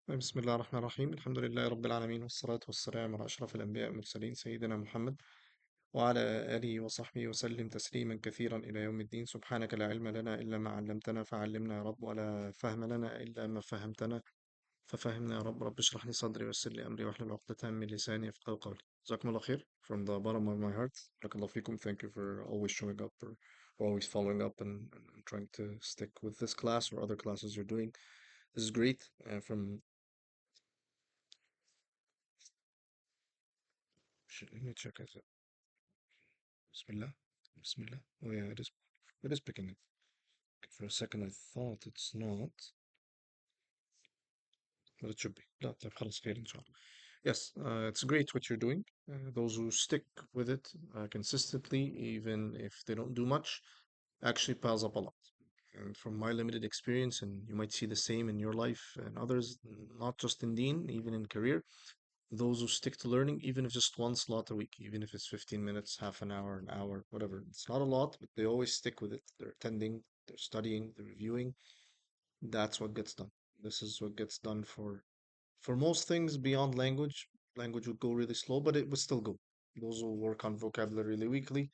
بسم الله الرحمن الرحيم الحمد لله رب العالمين والصلاة والسلام على أشرف الأنبياء والمرسلين سيدنا محمد وعلى آله وصحبه وسلم تسليما كثيرا إلى يوم الدين سبحانك لا علم لنا إلا ما علمتنا فعلمنا يا رب ولا فهم لنا إلا ما فهمتنا ففهمنا يا رب رب اشرح لي صدري ويسر لي أمري واحلل عقدة من لساني يفقهوا قولي جزاكم الله خير from the bottom of my heart بارك الله فيكم. Thank you for always showing up or always following up and trying to stick with this class or other classes you're doing. This is great. From Let me check it. Bismillah. Bismillah. Oh yeah, it is picking it. For a second I thought it's not, but it should be. لا طيب خلاص خير إن شاء الله. Yes, it's great what you're doing. Those who stick with it consistently, even if they don't do much, actually piles up a lot. And from my limited experience, and you might see the same in your life and others, not just in Deen, even in career, those who stick to learning, even if just one slot a week, even if it's 15 minutes, half an hour, whatever. It's not a lot, but they always stick with it. They're attending, they're studying, they're reviewing. That's what gets done. This is what gets done for most things beyond language. Language would go really slow, but it would still go. Those who work on vocabulary really weekly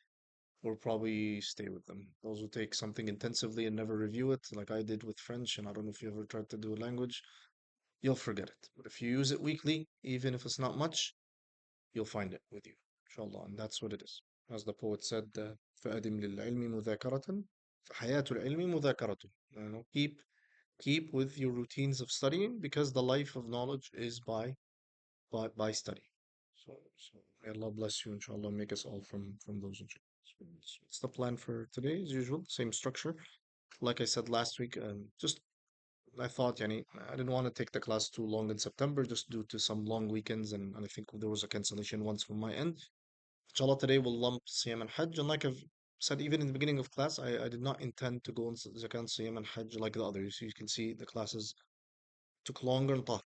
will probably stay with them. Those who take something intensively and never review it, like I did with French, and I don't know if you ever tried to do a language, you'll forget it. But if you use it weekly, even if it's not much, you'll find it with you, inshallah. And that's what it is. As the poet said, فَأَدِمْ لِلْعِلْمِ مُذَاكَرَةً فَحَيَاةُ الْعِلْمِ مُذَاكَرَةٌ. Keep with your routines of studying because the life of knowledge is by study. So may Allah bless you, inshallah, make us all from those inshallah. So it's the plan for today, as usual, same structure. Like I said last week, just I thought, yani, I didn't want to take the class too long in September, just due to some long weekends, and I think there was a cancellation once from my end. Inshallah, today we'll lump Siyam and Hajj. And like I've said, even in the beginning of class, I did not intend to go on Zakat, Siyam, and Hajj like the others. You can see the classes took longer and thought.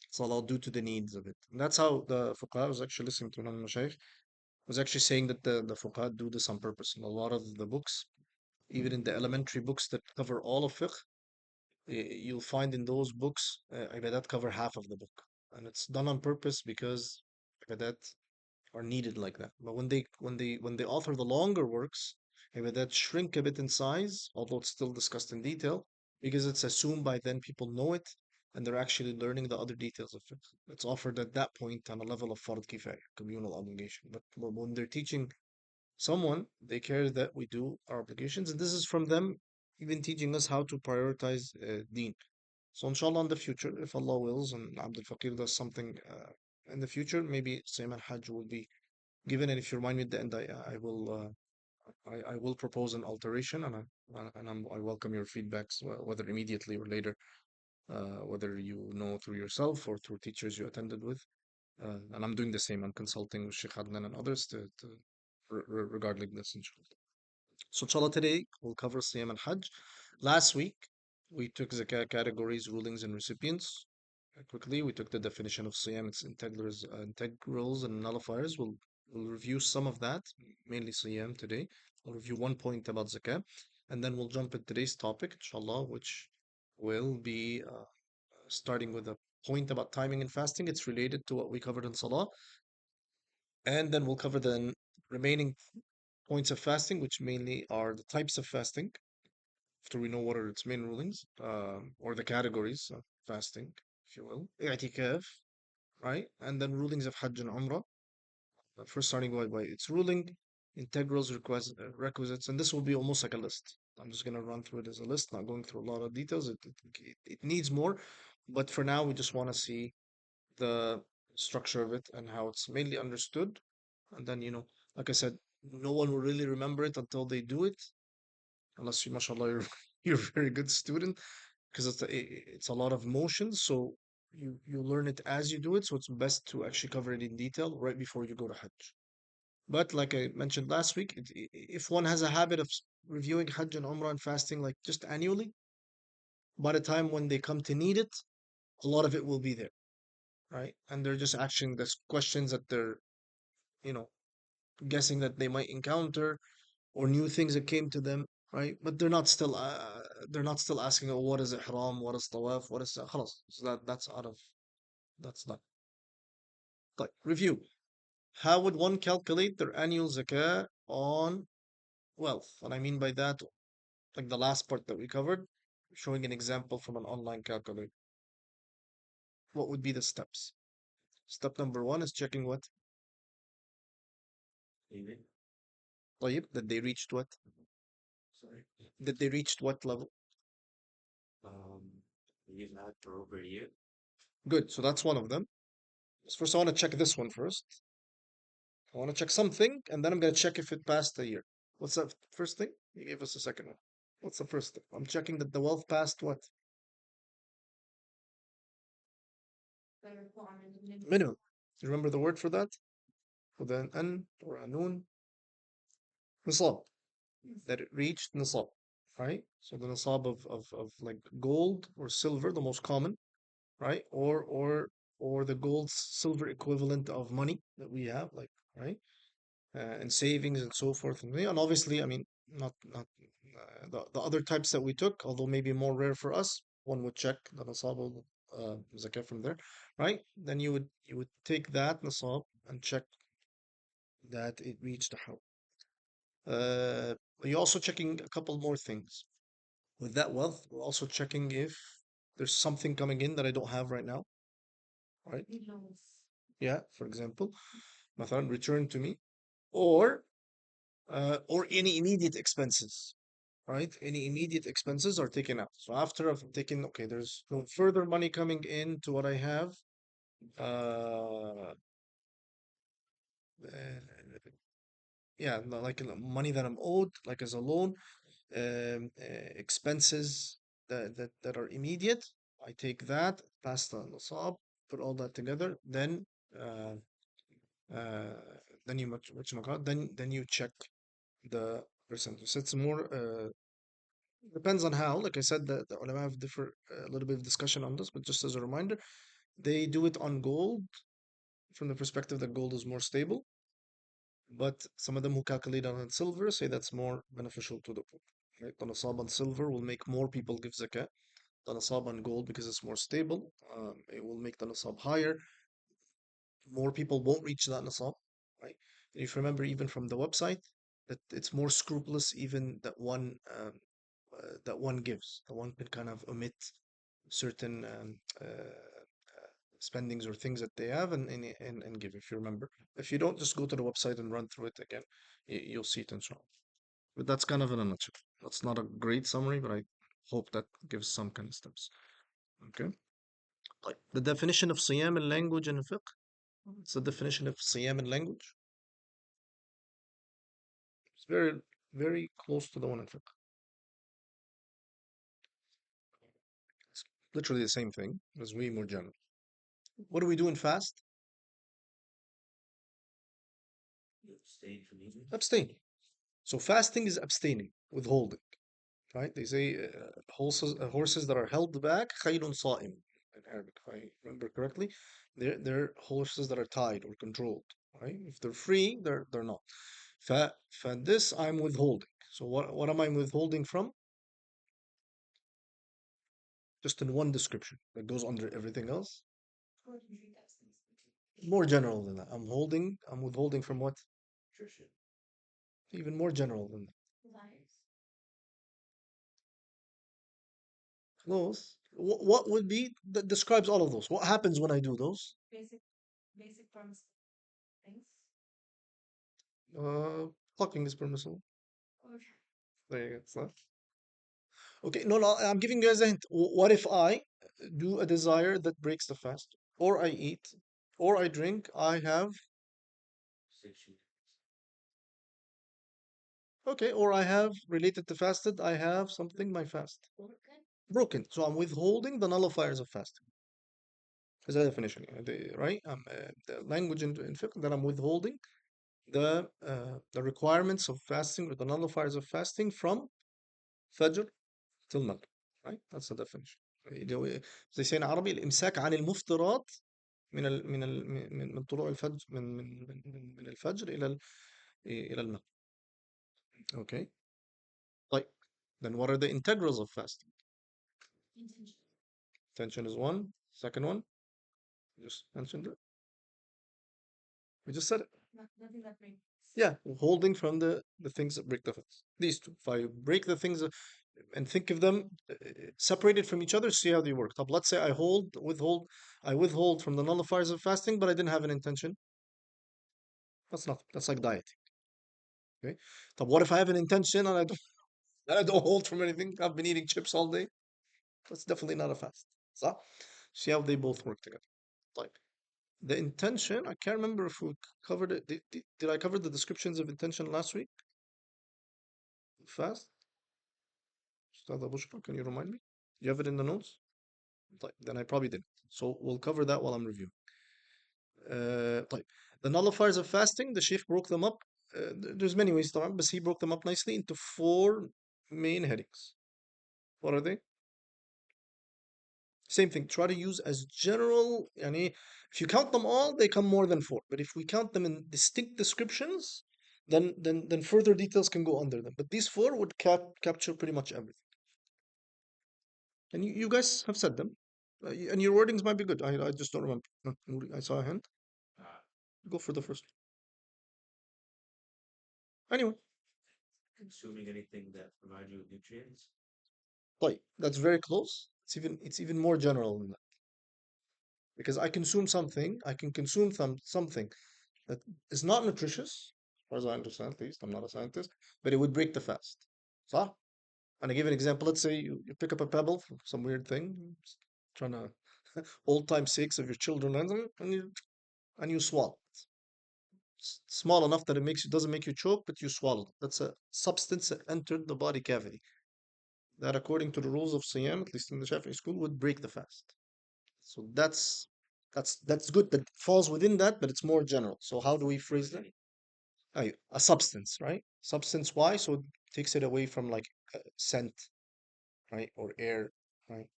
It's all due to the needs of it. And that's how the fuqaha, I was actually listening to one of the Mashaykh, was actually saying that the fuqaha do this on purpose. In a lot of the books, even in the elementary books that cover all of fiqh, you'll find in those books, ibadat cover half of the book. And it's done on purpose because ibadat are needed like that. But when they author the longer works, maybe that shrink a bit in size, although it's still discussed in detail, because it's assumed by then people know it and they're actually learning the other details of it. It's offered at that point on a level of fard kifaya, communal obligation. But when they're teaching someone, they care that we do our obligations, and this is from them even teaching us how to prioritize deen. So inshallah in the future, if Allah wills and Abdul Faqir does something in the future, maybe Sayyid al-Hajj will be given, and if you remind me at the end, I will propose an alteration, I welcome your feedbacks, whether immediately or later, whether you know through yourself or through teachers you attended with. And I'm doing the same. I'm consulting with Sheikh Adnan and others regarding this, inshallah. So, inshallah, today we'll cover Siyam and Hajj. Last week, we took Zakah categories, rulings, and recipients. Quickly, we took the definition of Siyam, its integrals and nullifiers. We'll review some of that, mainly Siyam today. I'll review one point about Zakah, and then we'll jump at today's topic, inshallah, which will be starting with a point about timing and fasting. It's related to what we covered in Salah. And then we'll cover the remaining points of fasting, which mainly are the types of fasting, after we know what are its main rulings, or the categories of fasting, if you will. I'tikaf, right? And then rulings of Hajj and Umrah. First starting by its ruling, integrals, requisites, and this will be almost like a list. I'm just going to run through it as a list, not going through a lot of details. It needs more, but for now, we just want to see the structure of it and how it's mainly understood. And then, like I said, no one will really remember it until they do it, unless you, mashallah, you're a very good student, because it's a lot of motions. So you learn it as you do it. So it's best to actually cover it in detail right before you go to Hajj. But like I mentioned last week, if one has a habit of reviewing Hajj and Umrah and fasting like just annually, by the time when they come to need it, a lot of it will be there, right? And they're just asking this questions that they're, you know, guessing that they might encounter or new things that came to them, right? But they're not still asking, oh, what is ihram, what is tawaf, what is khalas. So that's out of That's done. طيب, review. How would one calculate their annual zakah on wealth? What I mean by that, like the last part that we covered, showing an example from an online calculator. What would be the steps? Step number one is checking what? طيب, that they reached what? That they reached what level? Good. So that's one of them. So first, I want to check this one first. I want to check something, and then I'm going to check if it passed a year. What's that first thing? You gave us a second one. What's the first thing? I'm checking that the wealth passed what? Minimum. You remember the word for that? With an an or a noon? Nisab. That it reached nisab. Right? So the nisab of like gold or silver, the most common, right? Or the gold silver equivalent of money that we have, like, right? And savings and so forth. And obviously, I mean, not the other types that we took, although maybe more rare for us, one would check the nasab zakah from there, right? Then you would take that nasab and check that it reached the house. Uh, you're also checking a couple more things. With that wealth, we're also checking if there's something coming in that I don't have right now, right? Yeah, for example, مثلا return to me, or any immediate expenses, right? Any immediate expenses are taken out. So after I've taken, okay, there's no further money coming in to what I have. Uh, yeah, like money that I'm owed, like as a loan, expenses that are immediate. I take that, pass the nasab, put all that together, uh, uh, then you then you check the percentage. So it's more depends on how. Like I said, the ulama have different a little bit of discussion on this, but just as a reminder, they do it on gold from the perspective that gold is more stable. But some of them who calculate on silver say that's more beneficial to the poor. Right? The nasab on silver will make more people give zakat. The nasab on gold, because it's more stable, it will make the nasab higher. More people won't reach that nasab, right? And if you remember, even from the website, that it's more scrupulous even that one gives. That one can kind of omit certain spendings or things that they have and give. If you remember, if you don't, just go to the website and run through it again. You'll see it, inshallah. But that's kind of in a nutshell. That's not a great summary, but I hope that gives some kind of steps. Okay. Like the definition of siyam in language and fiqh. It's the definition of siyam in language. It's very, very close to the one in fiqh. It's literally the same thing as we more general. What do we do in fast? Abstain. So fasting is abstaining, withholding, right? They say horses that are held back, khayrun sa'im in Arabic, if I remember correctly. They're horses that are tied or controlled, right? If they're free, they're not. For this, I'm withholding. So what am I withholding from? Just in one description that goes under everything else. More general than that. I'm withholding from what? Even more general than that. Those. What would be that describes all of those? What happens when I do those? Uh, Plucking is permissible. There you go. Okay, no, no, I'm giving you guys a hint. What if I do a desire that breaks the fast, or I eat, or I drink? I have, okay, or I have related to fasted. I have something my fast broken. So I'm withholding the nullifiers of fasting. Is that definition? Right? The language in fiqh that I'm withholding the requirements of fasting or the nullifiers of fasting from Fajr till Maghrib. Right? That's the definition. They say in Arabic الإمساك عن المفطرات من طلوع الفجر من الفجر إلى المغرب. Okay. طيب. Then what are the integrals of fasting? Intention is one. Second one. Just mentioned it. We just said it. Yeah, holding from the things that break the fast. These two. If I break the things and think of them separated from each other, see how they work. طب let's say I withhold from the nullifiers of fasting, but I didn't have an intention. That's nothing. That's like dieting. Okay. طب what if I have an intention and I don't hold from anything? I've been eating chips all day. That's definitely not a fast. So see how they both work together. Like the intention, I can't remember if we covered it. Did I cover the descriptions of intention last week? Fast? Ustad Bushra, can you remind me? You have it in the notes? طيب, then I probably didn't. So we'll cover that while I'm reviewing. طيب. The nullifiers of fasting, the Sheikh broke them up. There's many ways, طبعا, but he broke them up nicely into four main headings. What are they? Same thing. Try to use as general. يعني, if you count them all, they come more than four. But if we count them in distinct descriptions, then further details can go under them. But these four would capture pretty much everything. And you guys have said them. And your wordings might be good. I just don't remember. Nouri, I saw a hand. Go for the first. Anyway, طيب, that's very close. It's even more general than that. Because I can consume something that is not nutritious, as far as I understand, at least. I'm not a scientist, but it would break the fast. So, and I give an example. Let's say you pick up a pebble from some weird thing, trying to old time sakes of your children, and you swallow. Small enough that doesn't make you choke, but you swallow it. That's a substance that entered the body cavity. That, according to the rules of Siyam, at least in the Shafi'i school, would break the fast. So that's good. That falls within that, but it's more general. So how do we phrase that? A substance, right? Substance. Why? So it takes it away from like scent, right, or air, right?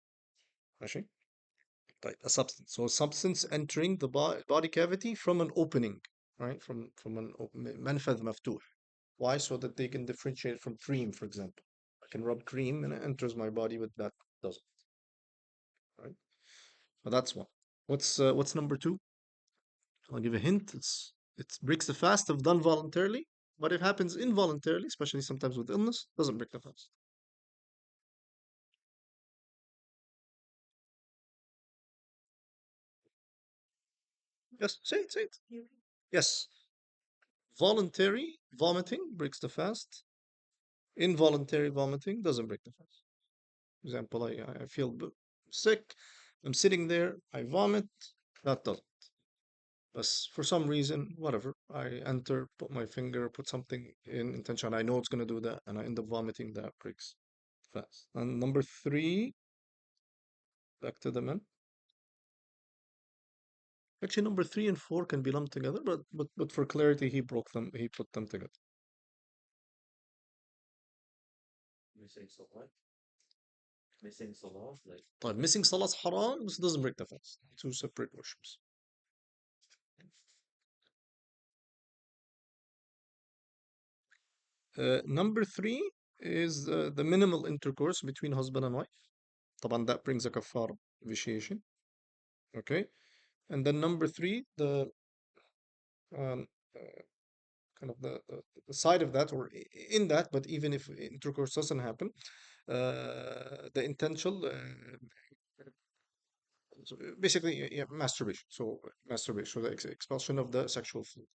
ماشي. طيب, a substance. So a substance entering the body cavity from an opening, right? From an منفذ مفتوح. Why? So that they can differentiate it from cream, for example. I can rub cream and it enters my body, but that doesn't, right? So that's one. What's number two? I'll give a hint. It breaks the fast if done voluntarily, but if happens involuntarily, especially sometimes with illness, doesn't break the fast. Yes, say it. Yes. Voluntary vomiting breaks the fast. Involuntary vomiting doesn't break the fast. For example, I feel sick. I'm sitting there. I vomit. That doesn't. But for some reason, whatever, I enter, put my finger, put something in intention. I know it's going to do that, and I end up vomiting. That breaks fast. And number three, back to the men. Actually, number three and four can be lumped together, but for clarity, he broke them. He put them together. طيب, missing salah is haram, but it doesn't break the fast. Two separate worships. Number three is the minimal intercourse between husband and wife. طبعا that brings a kafara, vitiation. Okay. And then number three, the um, kind of the side of that, or in that, but even if intercourse doesn't happen, the intentional, so basically, yeah, masturbation. So masturbation, so the expulsion of the sexual fluid.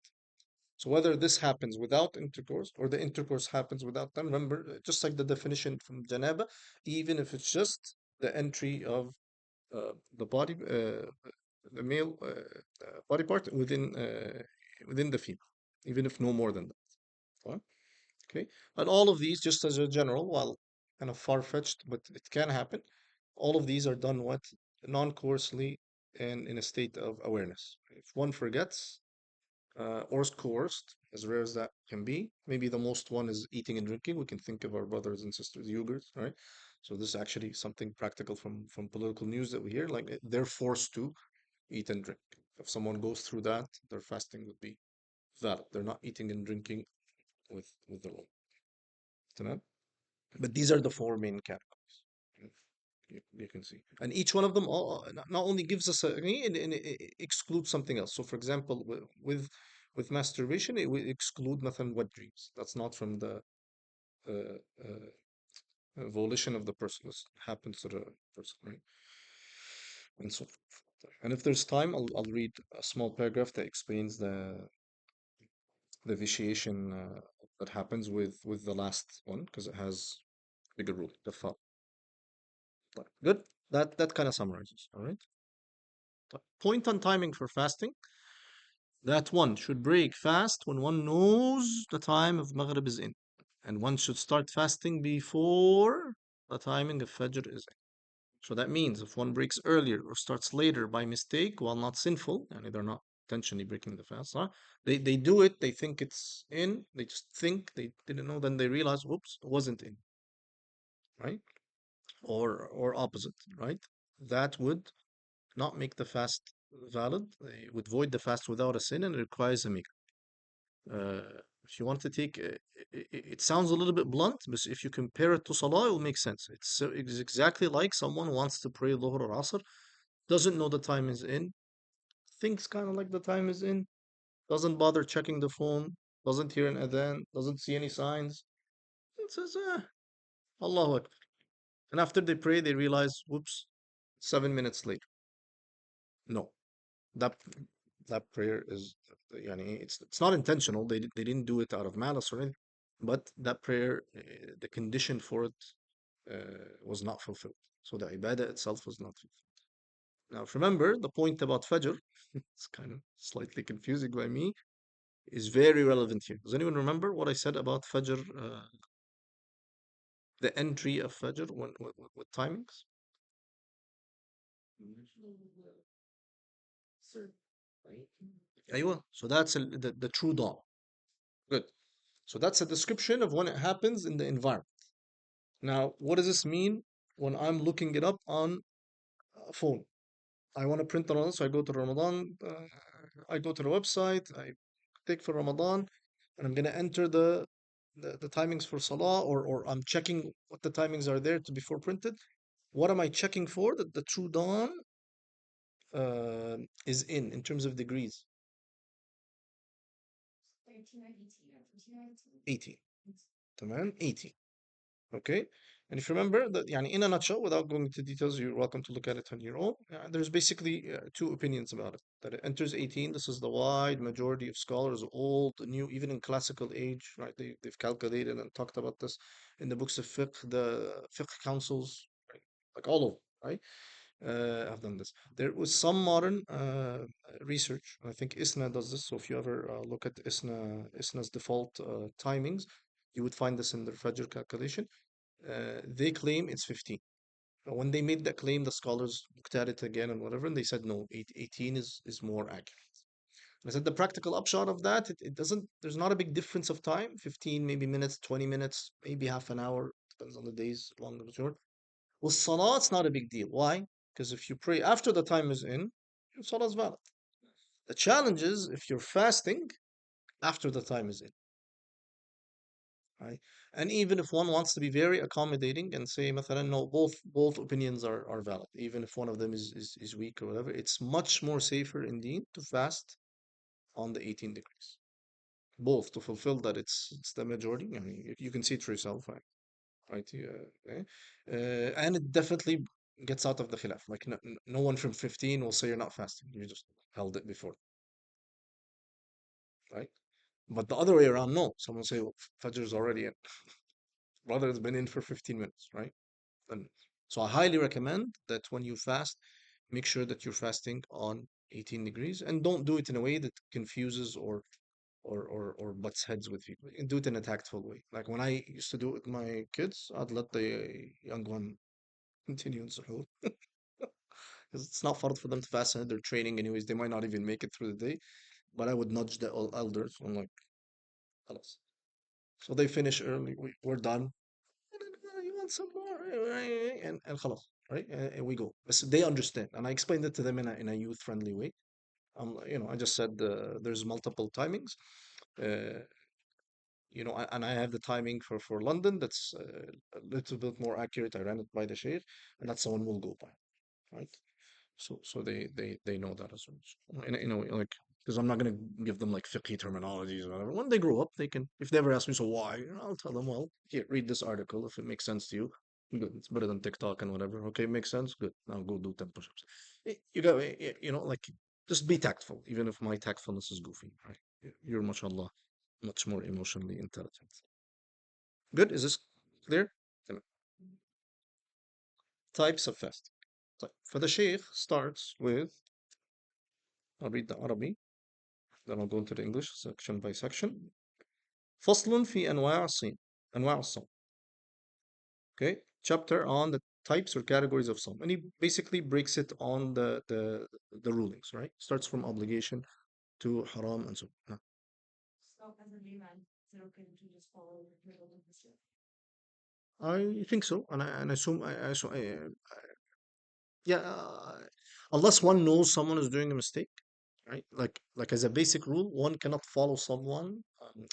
So whether this happens without intercourse or the intercourse happens without them, remember, just like the definition from janaba, even if it's just the entry of the body, the male body part within the female, even if no more than that. Fine? Okay, and all of these, just as a general, while kind of far-fetched, but it can happen. All of these are done what non-coarsely and in a state of awareness. If one forgets, or is coerced, as rare as that can be. Maybe the most one is eating and drinking. We can think of our brothers and sisters, Uyghurs, right? So this is actually something practical from political news that we hear. Like they're forced to eat and drink. If someone goes through that, their fasting would be valid. They're not eating and drinking with their own. تمام? But these are the four main categories. You can see, and each one of them not only gives us it excludes something else. So, for example, with masturbation, it will exclude مثلا wet dreams. That's not from the uh, volition of the person. This happens to the person, right? And so forth. And if there's time, I'll read a small paragraph that explains the vitiation that happens with the last one because it has bigger rule. The thought. Good. That kind of summarizes. All right. Point on timing for fasting. That one should break fast when one knows the time of Maghrib is in, and one should start fasting before the timing of Fajr is in. So that means if one breaks earlier or starts later by mistake, while not sinful, and they're not intentionally breaking the fast, huh? They do it, they think it's in, they just think they didn't know, then they realize, whoops, it wasn't in, right? Or opposite, right? That would not make the fast valid. It would void the fast without a sin and it requires a mikvah. Uh, if you want to take, it sounds a little bit blunt, but if you compare it to Salah, it will make sense. It's exactly like someone wants to pray Dhuhr or Asr, doesn't know the time is in, thinks kind of like the time is in, doesn't bother checking the phone, doesn't hear an adhan, doesn't see any signs, and says, Allahu Akbar. And after they pray, they realize, whoops, 7 minutes later. No, that that prayer is, it's not intentional. They didn't do it out of malice or anything, but that prayer, the condition for it was not fulfilled. So the ibadah itself was not fulfilled. Now, if remember the point about Fajr, it's kind of slightly confusing by me, is very relevant here. Does anyone remember what I said about Fajr, the entry of Fajr with timings? Aywa. So that's the true dawn. Good. So that's a description of when it happens in the environment. Now, what does this mean when I'm looking it up on a phone? I want to print the Ramadan, so I go to Ramadan. I go to the website. I click for Ramadan, and I'm gonna enter the timings for Salah, or I'm checking what the timings are there to before printed. What am I checking for? That the true dawn uh, is in terms of degrees. 18. تمام 18. Okay. And if you remember that, in a nutshell, without going into details, you're welcome to look at it on your own. There's basically two opinions about it. That it enters 18. This is the wide majority of scholars, old, new, even in classical age, right? They've calculated and talked about this in the books of fiqh, the fiqh councils, right? Like all of them, right? Have done this. There was some modern research. I think ISNA does this. So if you ever look at ISNA's default timings, you would find this in their Fajr calculation. They claim it's 15. But when they made that claim, the scholars looked at it again and whatever, and they said no, 18 is more accurate. I said the practical upshot of that, it doesn't, there's not a big difference of time, 15, maybe minutes, 20 minutes, maybe half an hour, depends on the days, long or short. With Salah, it's not a big deal. Why? Because if you pray after the time is in, your Salah is valid. The challenge is if you're fasting after the time is in, right? And even if one wants to be very accommodating and say, مثلا, no, both opinions are valid, even if one of them is weak or whatever, it's much more safer indeed to fast on the 18 degrees. Both to fulfill that it's the majority. I mean, you can see it for yourself, right? And it definitely gets out of the khilaf. Like no one from 15 will say you're not fasting. You just held it before, right? But the other way around, no. Someone say, well, Fajr's already in. Brother has been in for 15 minutes, right? And so I highly recommend that when you fast, make sure that you're fasting on 18 degrees and don't do it in a way that confuses or butts heads with people. And do it in a tactful way. Like when I used to do it with my kids, I'd let the young one continue in suhoor. Because it's not fard for them to fast and they're training anyways. They might not even make it through the day. But I would nudge the elders. I'm like, خلاص. So they finish early. We're done. You want some more? And خلاص, right? And we go. But they understand. And I explained it to them in a youth-friendly way. I just said there's multiple timings. Uh, and I have the timing for London that's a little bit more accurate. I ran it by the sheikh, and that's the one we'll go by, right? So they know that as well. So, like, because I'm not gonna give them like fiqh terminologies or whatever. When they grow up, they can. If they ever ask me, so why? I'll tell them, well, here, read this article. If it makes sense to you, good. It's better than TikTok and whatever. Okay, makes sense. Good. Now go do 10 push-ups. You got, like, just be tactful, even if my tactfulness is goofy, right? You're, mashallah, much more emotionally intelligent. Good. Is this clear? تمام. Types of fasting. طيب. For the sheikh starts with, I'll read the Arabic. Then I'll go into the English section by section. فصل في أنواع الصيام. أنواع الصوم. Okay. Chapter on the types or categories of Psalm. And he basically breaks it on the rulings, right? Starts from obligation to haram and so on. I think so, and I assume yeah, unless one knows someone is doing a mistake, right? Like as a basic rule, one cannot follow someone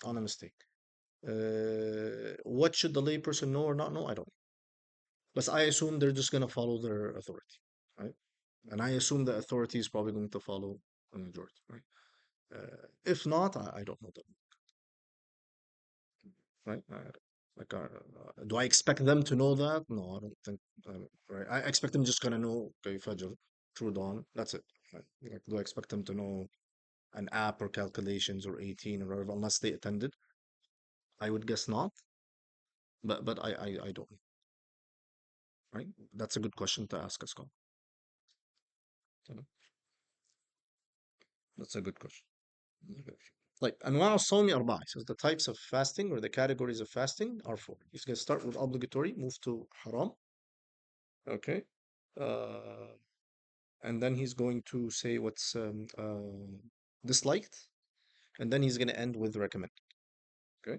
on a mistake. What should the layperson know or not know? I don't know. But I assume they're just gonna follow their authority, right? And I assume the authority is probably going to follow the majority, right? If not, I don't know them, right? Do I expect them to know that? No, I don't think. Right? I expect them just gonna know, okay, Fajr, True Dawn. That's it. Right? Like, do I expect them to know an app or calculations or 18 or whatever, unless they attended? I would guess not. But I don't. Right? That's a good question to ask us, Scott. You know, that's a good question. Like أنواع الصوم أربعة. It says the types of fasting or the categories of fasting are four. He's going to start with obligatory, move to haram. Okay. Uh, and then he's going to say what's disliked. And then he's going to end with recommended. Okay.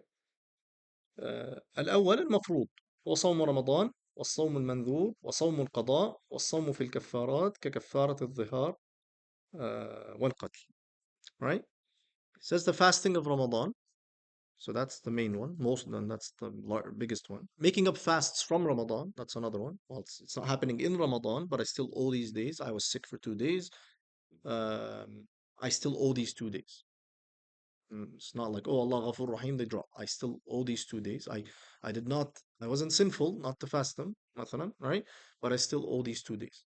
الأول المفروض وصوم رمضان والصوم المنذور وصوم القضاء والصوم في الكفارات ككفارة الظهار والقتل. Right? It says the fasting of Ramadan. So that's the main one. Most then that's the biggest one. Making up fasts from Ramadan. That's another one. Well, it's not happening in Ramadan, but I still owe these days. I was sick for 2 days. Um, I still owe these 2 days. It's not like, oh, Allah Ghafur Rahim, they drop. I still owe these 2 days. I did not, I wasn't sinful not to fast them, مثلا, right? But I still owe these 2 days.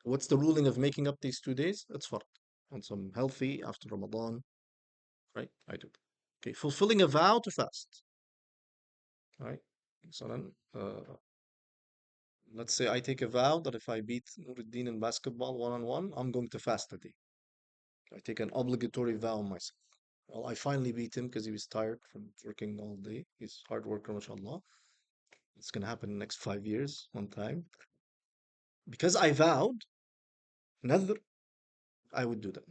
What's the ruling of making up these 2 days? It's fard. Once I'm healthy after Ramadan, right? I do. Okay, fulfilling a vow to fast, right? So then, let's say I take a vow that if I beat Nuruddin in basketball one on one, I'm going to fast a day. I take an obligatory vow on myself. Well, I finally beat him because he was tired from working all day. He's a hard worker, mashallah. It's gonna happen in the next 5 years, one time. Because I vowed, nadr, I would do that.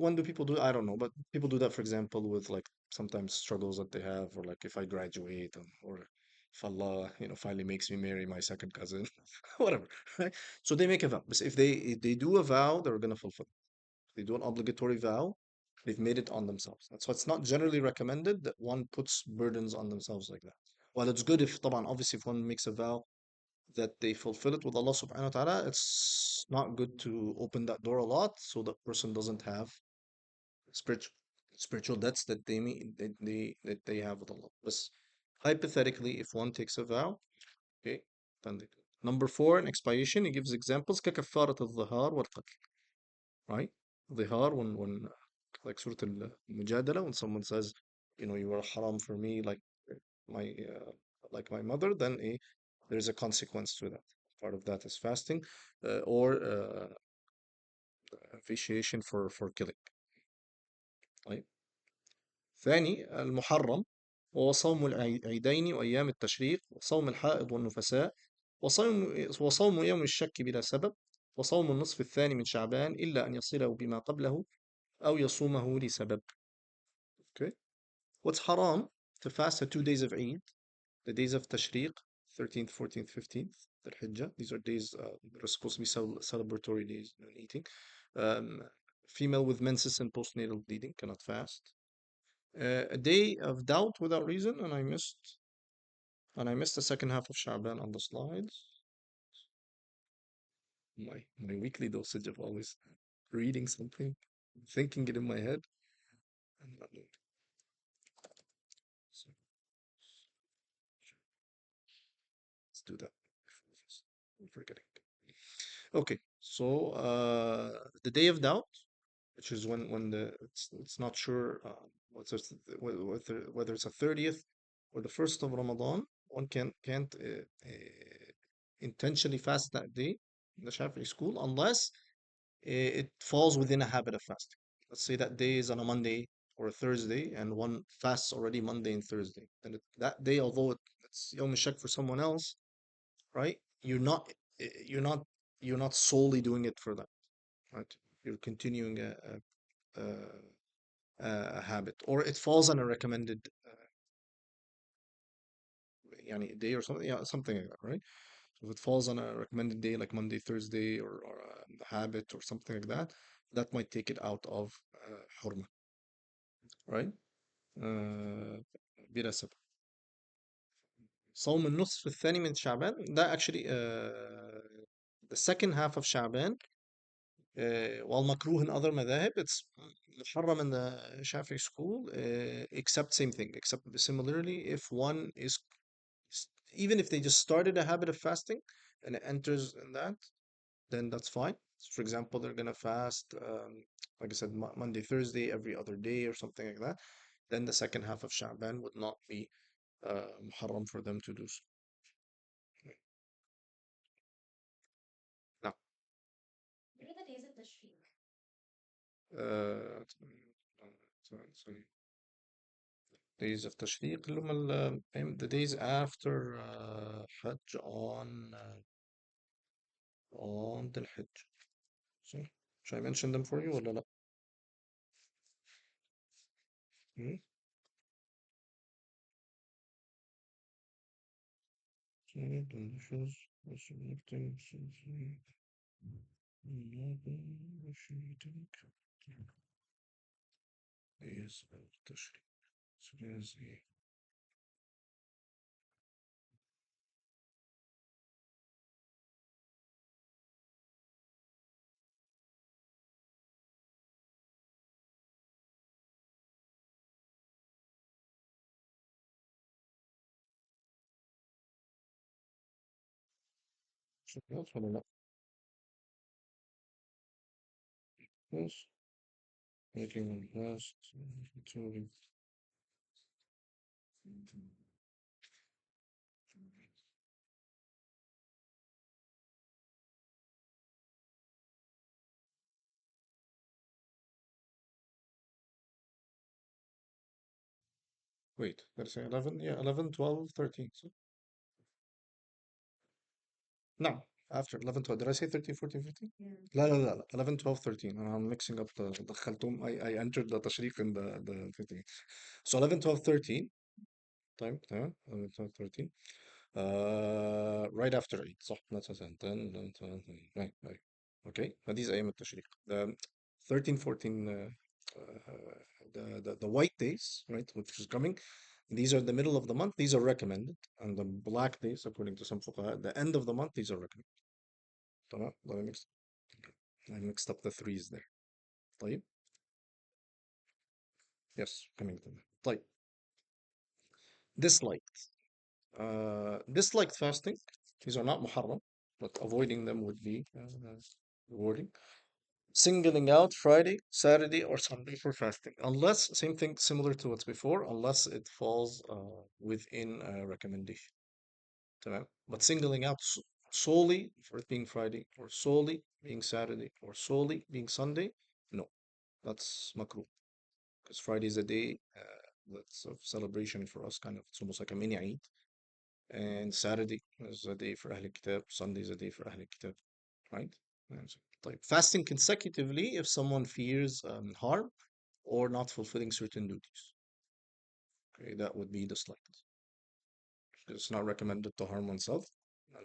When do people do it? I don't know, but people do that, for example, with like sometimes struggles that they have, or like if I graduate, or if Allah, finally makes me marry my second cousin, whatever, right? So they make a vow. But if they do a vow, they're gonna fulfill. If they do an obligatory vow, they've made it on themselves. That's why it's not generally recommended that one puts burdens on themselves like that. While it's good if, طبعا, obviously, if one makes a vow that they fulfill it with Allah subhanahu wa ta'ala, it's not good to open that door a lot so that person doesn't have spiritual spiritual debts that they have with Allah. But hypothetically, if one takes a vow, okay, then they do. Number four, in expiation, he gives examples ككفارة الظهار والقتل, right? Dhihar, when like Surah Al-Mujadala, when someone says, you are haram for me my my mother, then there's a consequence to that. Part of that is fasting, or officiation for killing. طيب. ثاني المحرم وهو صوم العيدين وأيام التشريق وصوم الحائض والنفساء وصوم يوم الشك بلا سبب وصوم النصف الثاني من شعبان إلا أن يصله بما قبله أو يصومه لسبب. Okay. What's haram? To fast the 2 days of Eid, the days of Tashriq, 13th, 14th, 15th, the Hijjah. These are days that are supposed to be celebratory days and eating. Um, Female with menses and postnatal bleeding cannot fast. A day of doubt without reason, and I missed the second half of Sha'ban on the slides. My weekly dosage of always reading something, thinking it in my head, and not doing it. So let's do that. I'm forgetting. Okay, so the day of doubt, which is when the it's not sure what's whether it's a 30th or the first of Ramadan, one can't intentionally fast that day in the Shafi'i school unless it falls within a habit of fasting. Let's say that day is on a Monday or a Thursday, and one fasts already Monday and Thursday. Then that day, although it's Yom Shak for someone else, right? You're not you're not solely doing it for that, right? You're continuing a, a habit, or it falls on a recommended يعني day or something, yeah, something like that, right? So if it falls on a recommended day like Monday, Thursday, or a habit or something like that, that might take it out of حرمة, right? آه، بلا سبب. صوم النصف الثاني من شعبان ده actually the second half of شعبان while makruh in other madhahib, it's muharram in the Shafi'i school, except same thing, except similarly, if one is, even if they just started a habit of fasting and it enters in that, then that's fine. So for example, they're gonna fast, like I said, Monday, Thursday, every other day or something like that. Then the second half of Sha'ban would not be muharram for them to do so. Now, uh, days of Tashriq اللي هم the days after Hajj on the Hajj. So, should I mention them for you ولا لا؟ Hmm? So, delicious, fascinating, days of Tashriq. So there's a, so that's ولا لا؟ Yes, making last, wait, did I say 11? Yeah, 11, 12, 13. So, no, after 11, 12. Did I say 13, 14, 15? لا لا لا لا 11, 12, 13. I'm mixing up the دخلتهم. I entered the تشريق in the 15. So 11, 12, 13. طيب تمام 11, 12, 13. Right after Eid صح that's what I said. 10, 11, 12, 13. Right right. Okay, فدي أيام التشريق. The 13, 14 the white days, right, which is coming. These are the middle of the month. These are recommended. And the black days, according to some fuqaha, the end of the month, these are recommended. تمام. I mixed up the threes there. طيب. Yes, coming to that. طيب. Disliked. Disliked fasting. These are not muharram, but avoiding them would be rewarding. Singling out Friday, Saturday, or Sunday for fasting, unless same thing similar to what's before, unless it falls within a recommendation. تمام. But singling out solely for it being Friday, or solely being Saturday, or solely being Sunday, no, that's makruh. Because Friday is a day that's of celebration for us, kind of. It's almost like a mini Eid. And Saturday is a day for Ahl Kitab, Sunday is a day for Ahl Kitab, right? And so, like fasting consecutively if someone fears harm or not fulfilling certain duties. Okay, that would be disliked. It's not recommended to harm oneself,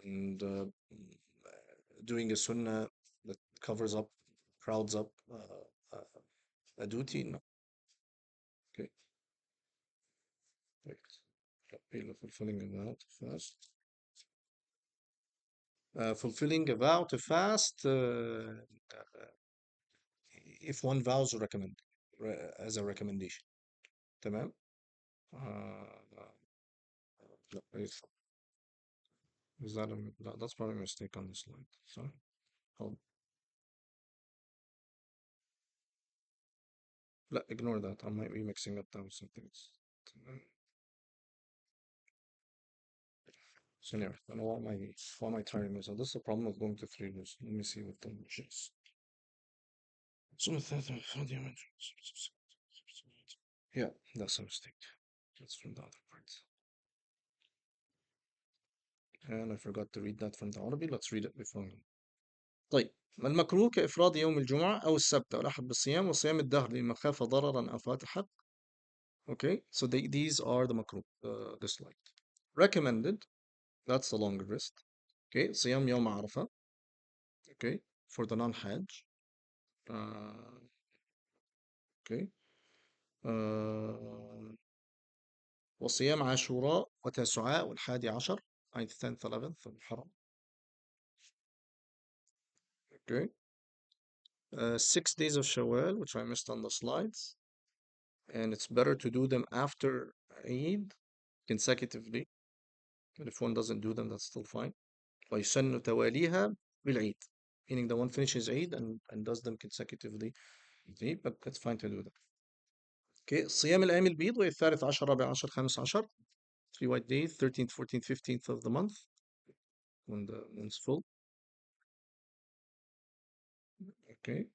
and doing a sunnah that covers up, crowds up a duty, no. Okay. Wait. Fulfilling a vow to fast. Fulfilling a vow to fast if one vows to recommend as a recommendation. تمام. لا is that a, لا, that's probably a mistake on the slide. Sorry. Hold. لا, ignore that. I might be mixing up that with something else. تمام. So anyway, I don't know what am I trying to So this is the problem of going to three rows. Let me see what the is. So yeah, that's a mistake. That's from the other part. And I forgot to read that from the Arabic. Let's read it before. طيب ما المكروه كإفراد يوم الجمعة أو السبت أو الأحد بالصيام وصيام الدهر لمن خاف ضررا أو فات حق. Okay, so these are the makruh, disliked. Recommended, that's the longer list. Okay, صيام يوم عرفة. Okay, for the non-Hajj. Uh, okay. Uh, وصيام عاشوراء وتاسعاء والحادي عشر. 9th, 10th, 11th الحرم. Okay. 6 days of Shawwal, which I missed on the slides. And it's better to do them after Eid consecutively. But if one doesn't do them, that's still fine. ويسن تواليها بالعيد. Meaning the one finishes Eid and does them consecutively. Okay, but that's fine to do that. Okay, صيام الأيام البيض وهي الثالث عشر رابع عشر خامس عشر. 3 white days, 13th, 14th, 15th of the month when the moon's full. Okay.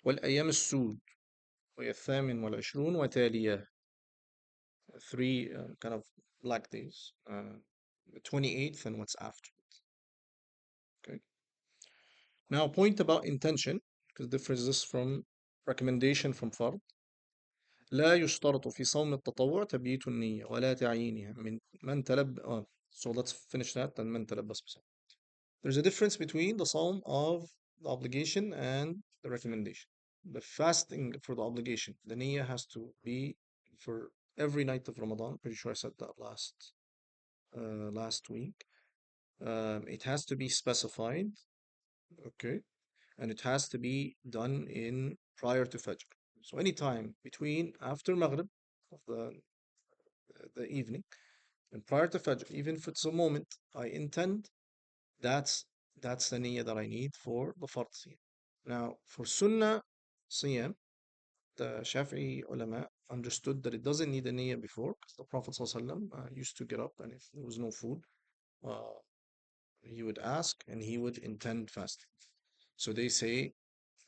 والأيام السود وهي الثامن والعشرون وتالية. Three kind of black days. The 28th and what's after. Okay. Now, a point about intention, because differs this from recommendation from fard. لا يشترط في صوم التطوع تبييت النية ولا تعيينها من تلب. So let's finish that and من تلبس بصوم. There's a difference between the psalm of the obligation and the recommendation. The fasting for the obligation, the niyyah has to be for every night of Ramadan. Pretty sure I said that last week. It has to be specified, okay, and it has to be done in prior to Fajr. So anytime between after Maghrib of the evening and prior to Fajr, even if it's a moment I intend, that's that's the niyyah that I need for the fard siyam. Now for Sunnah siyam, the Shafi'i ulama understood that it doesn't need a niyyah before, because the Prophet ﷺ, used to get up and if there was no food, uh, he would ask and he would intend fasting. So they say,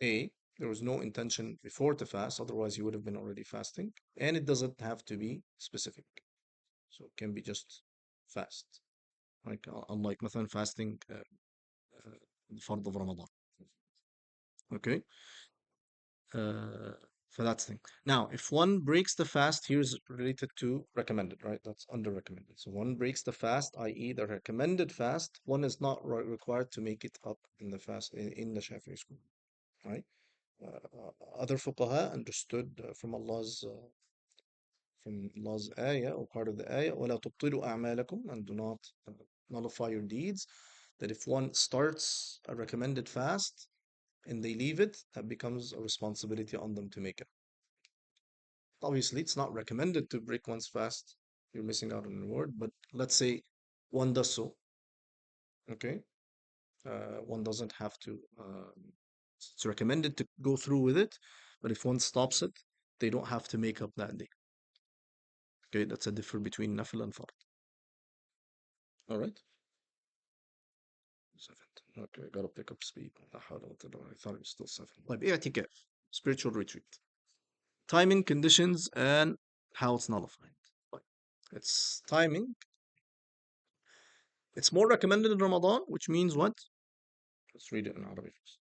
A, there was no intention before to fast, otherwise he would have been already fasting, and it doesn't have to be specific. So it can be just fast. Like unlike مثلا fasting فرض of Ramadan. Okay. For that thing. Now, if one breaks the fast, here's related to recommended, right? That's under recommended. So one breaks the fast, i.e., the recommended fast, one is not required to make it up in the fast in the Shafi'i school, right? Other fuqaha understood from Allah's ayah or part of the ayah, وَلَا تُبْطِلُوا أَعْمَالَكُمْ, and do not nullify your deeds. That if one starts a recommended fast and they leave it, that becomes a responsibility on them to make it. Obviously, it's not recommended to break one's fast. You're missing out on reward. But let's say one does so. Okay, one doesn't have to. It's recommended to go through with it, but if one stops it, they don't have to make up that day. Okay, that's a difference between nafil and fard. All right. Seven. Okay, gotta pick up speed. I thought it was still seven. Like i'tikaf, spiritual retreat. Timing, conditions, and how it's nullified. It's timing. It's more recommended in Ramadan, which means what? Let's read it in Arabic first.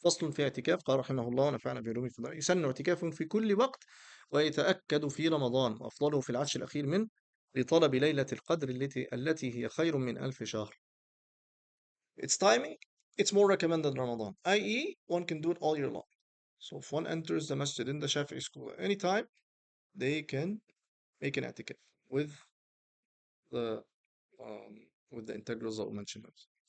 فصل في اعتكاف قال رحمه الله ونفعنا بعلومه في الله يسن اعتكاف في كل وقت ويتأكد في رمضان وأفضله في العشر الأخير منه لطلب ليلة القدر التي هي خير من 1000 شهر. Its timing, it's more recommended in Ramadan, i.e., one can do it all year long. So if one enters the masjid in the Shafi'i school at any time, they can make an i'tikaf with the integrals that we mentioned.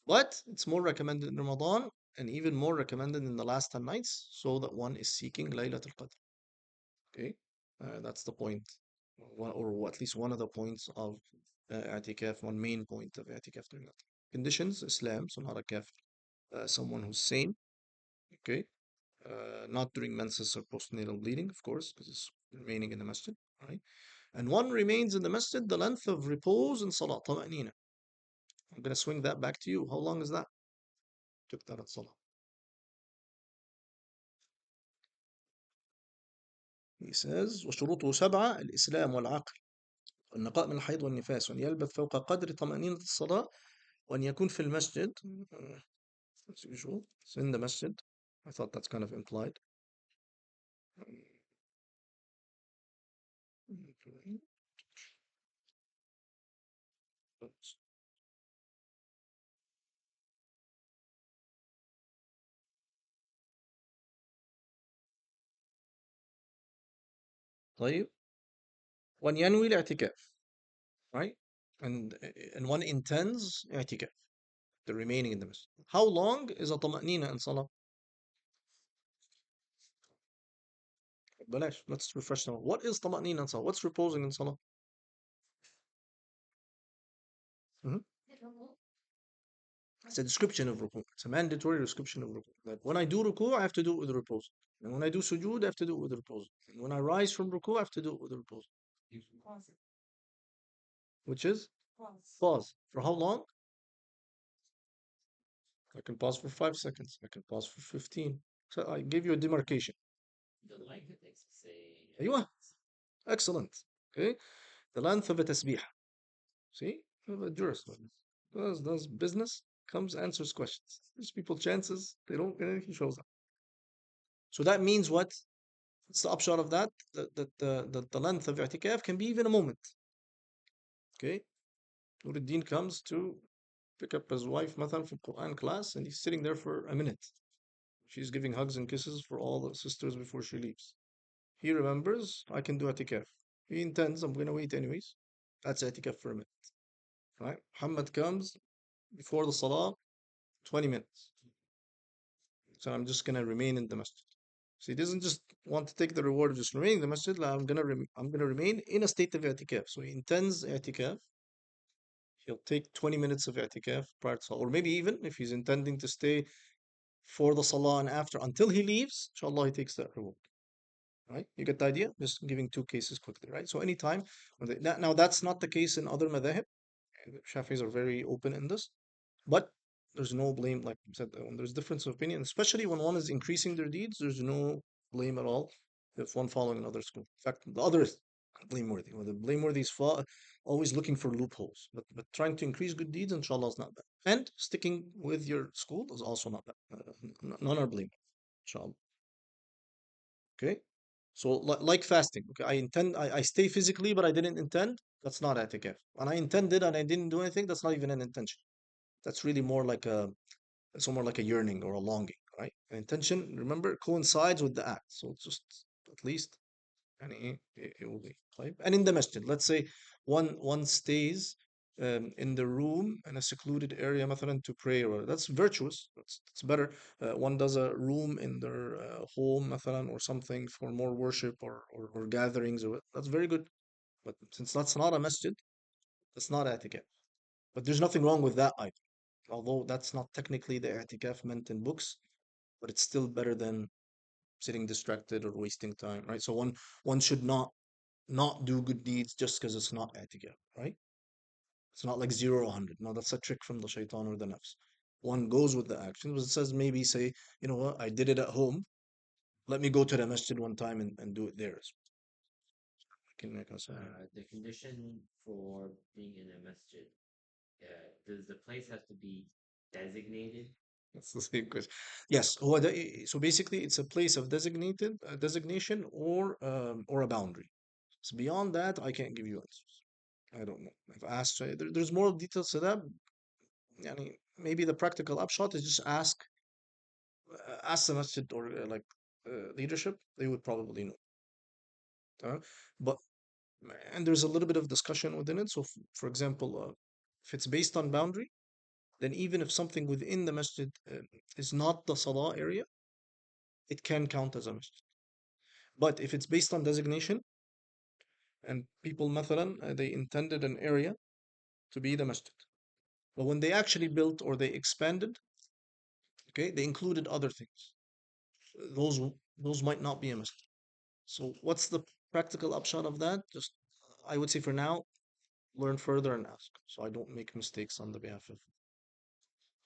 But it's more recommended in Ramadan and even more recommended in the last 10 nights so that one is seeking Laylatul Qadr. Okay, that's the point, or at least one of the points of i'tikaf, one main point of i'tikaf during that time. Conditions: Islam, so not a kafir, someone who's sane, okay, not during menses or postnatal bleeding, of course, because it's remaining in the masjid, right? And one remains in the masjid the length of repose in salah, tama'nina. I'm going to swing that back to you. How long is that? Took that at salah. He says وشروطه سبعة: الإسلام والعقل والنقاء من الحيض والنفاس وأن يلبث فوق قدر طمأنينة الصلاة وأن يكون في المسجد as usual. It's in the masjid. I thought that's kind of implied. طيب وأن ينوي الاعتكاف, right? And one intends اعتكاف, the remaining in the masjid. How long is a طمأنينة in salah? بلاش, let's refresh now. What is طمأنينة in salah? What's reposing in salah? Mhm. It's a description of ruku. It's a mandatory description of ruku. That when I do ruku, I have to do it with repose. And when I do sujood, I have to do it with repose. And when I rise from ruku, I have to do it with repose. Which is pause. For how long? I can pause for 5 seconds. I can pause for 15. So I give you a demarcation. أيوة. Excellent. Okay. The length of a tasbih. See? You have a jurist. Does business, comes, answers questions. Gives people chances. They don't get anything, shows up. So that means what? What's the upshot of that? The length of i'tikaf can be even a moment. Okay? Nuruddin comes to pick up his wife, Mathan, from Quran class, and he's sitting there for a minute. She's giving hugs and kisses for all the sisters before she leaves. He remembers, I can do i'tikaf. He intends, I'm going to wait anyways. That's i'tikaf for a minute. Right? Muhammad comes before the salah, 20 minutes. So I'm just going to remain in the masjid. So he doesn't just want to take the reward of just remaining in the masjid. I'm gonna remain in a state of i'tikaf. So he intends i'tikaf. He'll take 20 minutes of i'tikaf prior to salah, or maybe even if he's intending to stay for the salah and after until he leaves, inshallah he takes that reward. Right? You get the idea? Just giving two cases quickly, right? So anytime now that's not the case in other madhahib. Shafis are very open in this, but there's no blame, like I said, when there's difference of opinion, especially when one is increasing their deeds, there's no blame at all if one following another school. In fact, the other is blameworthy. Well, the blameworthy is always looking for loopholes, but trying to increase good deeds, inshallah, is not bad. And sticking with your school is also not bad. None are blamed, inshallah. Okay. So like fasting, okay, I stay physically, but I didn't intend. That's not i'tikaf. And I intended and I didn't do anything. That's not even an intention. That's really more like it's more like a yearning or a longing, right? An intention, remember, coincides with the act. So it's just at least, it will be طيب. And in the masjid, let's say one stays in the room in a secluded area, مثلا, to pray, or that's virtuous. That's better. One does a room in their home, مثلا, or something for more worship or gatherings, or that's very good. But since that's not a masjid, that's not i'tikaf. But there's nothing wrong with that either. Although that's not technically the i'tikaf meant in books, but it's still better than sitting distracted or wasting time, right? So one should not do good deeds just because it's not i'tikaf, right? It's not like 0 or 100. No, that's a trick from the shaitan or the nafs. One goes with the action, but it says maybe say, you know what, I did it at home. Let me go to the masjid one time and do it there. Can make us The condition for being in a masjid, does the place have to be designated? That's the same question. Yes. So basically, it's a place of designated designation or a boundary. So beyond that, I can't give you answers. I don't know. I've asked. There's more details to that. Maybe the practical upshot is just ask the masjid or leadership. They would probably know. But and there's a little bit of discussion within it. So, for example, if it's based on boundary, then even if something within the masjid is not the salah area, it can count as a masjid. But if it's based on designation, and people, مثلا, they intended an area to be the masjid, but when they actually built or they expanded, okay, they included other things. Those those might not be a masjid. So what's the practical upshot of that? Just I would say for now, learn further and ask, so I don't make mistakes on the behalf of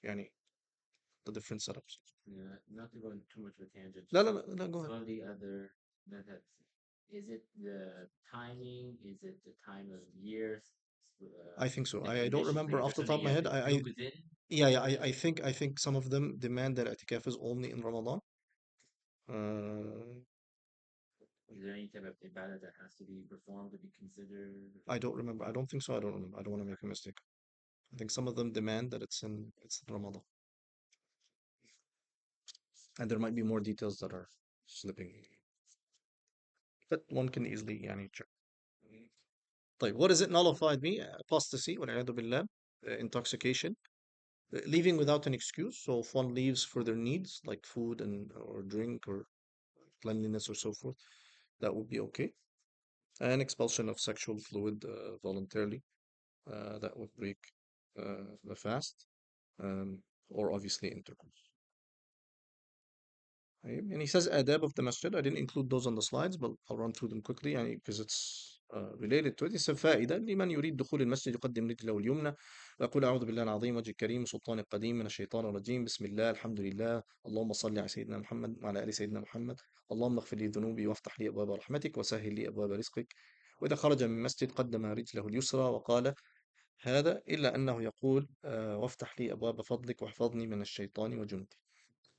yani, the different setups. Yeah, not to go into too much of a tangent, No, just no, no, no, go ahead. some of the other methods. Is it the timing? Is it the time of years? I think so. The I don't conditions, remember like if off there's the something top of you my have head. to I do within, Yeah, yeah. I think some of them demand that i'tikaf is only in Ramadan. Uh, is there any type of ibadah that has to be performed to be considered? I don't remember. I don't think so. I don't remember. I don't want to make a mistake. I think some of them demand that it's in Ramadan, and there might be more details that are slipping, but one can easily yani check. طيب, what does it nullified me? Apostasy, والعياذ بالله, intoxication, leaving without an excuse. So if one leaves for their needs, like food and or drink or cleanliness or so forth, that would be okay. And expulsion of sexual fluid voluntarily, that would break the fast, or obviously intercourse. Right? And he says adab of the masjid. I didn't include those on the slides, but I'll run through them quickly because it's related to it. It's a فائدة لمن يريد دخول المسجد يقدم رجله اليمنى ويقول أعوذ بالله العظيم وجه الكريم سلطان القديم من الشيطان الرجيم بسم الله الحمد لله اللهم صل على سيدنا محمد وعلى آل سيدنا محمد اللهم اغفر لي ذنوبي وافتح لي أبواب رحمتك وسهل لي أبواب رزقك. وإذا خرج من المسجد قدم رجله اليسرى وقال هذا إلا أنه يقول وافتح لي أبواب فضلك واحفظني من الشيطان وجنده.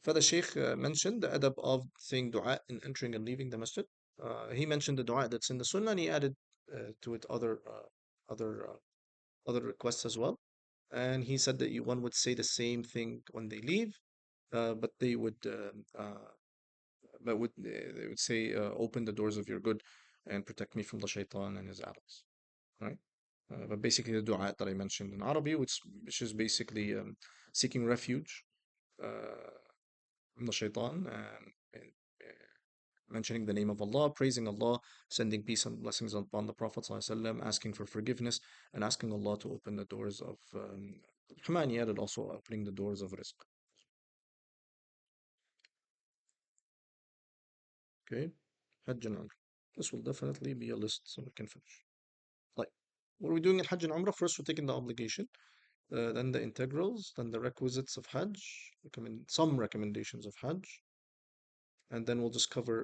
فthe Sheikh mentioned the adab of saying dua in entering and leaving the masjid. He mentioned the dua that's in the sunnah, and he added to it other other requests as well. And he said that one would say the same thing when they leave, but they would say, "Open the doors of your good, and protect me from the shaitan and his allies." Right? But basically, the dua that I mentioned in Arabic, which is basically seeking refuge uh, from the shaitan, and mentioning the name of Allah, praising Allah, sending peace and blessings upon the Prophet ﷺ, asking for forgiveness, and asking Allah to open the doors of Rahman, and also opening the doors of rizq. Okay, Hajj and Umrah. This will definitely be a list so we can finish. Like, what are we doing in Hajj and Umrah? First, we're taking the obligation, then the integrals, then the requisites of Hajj, some recommendations of Hajj, and then we'll just cover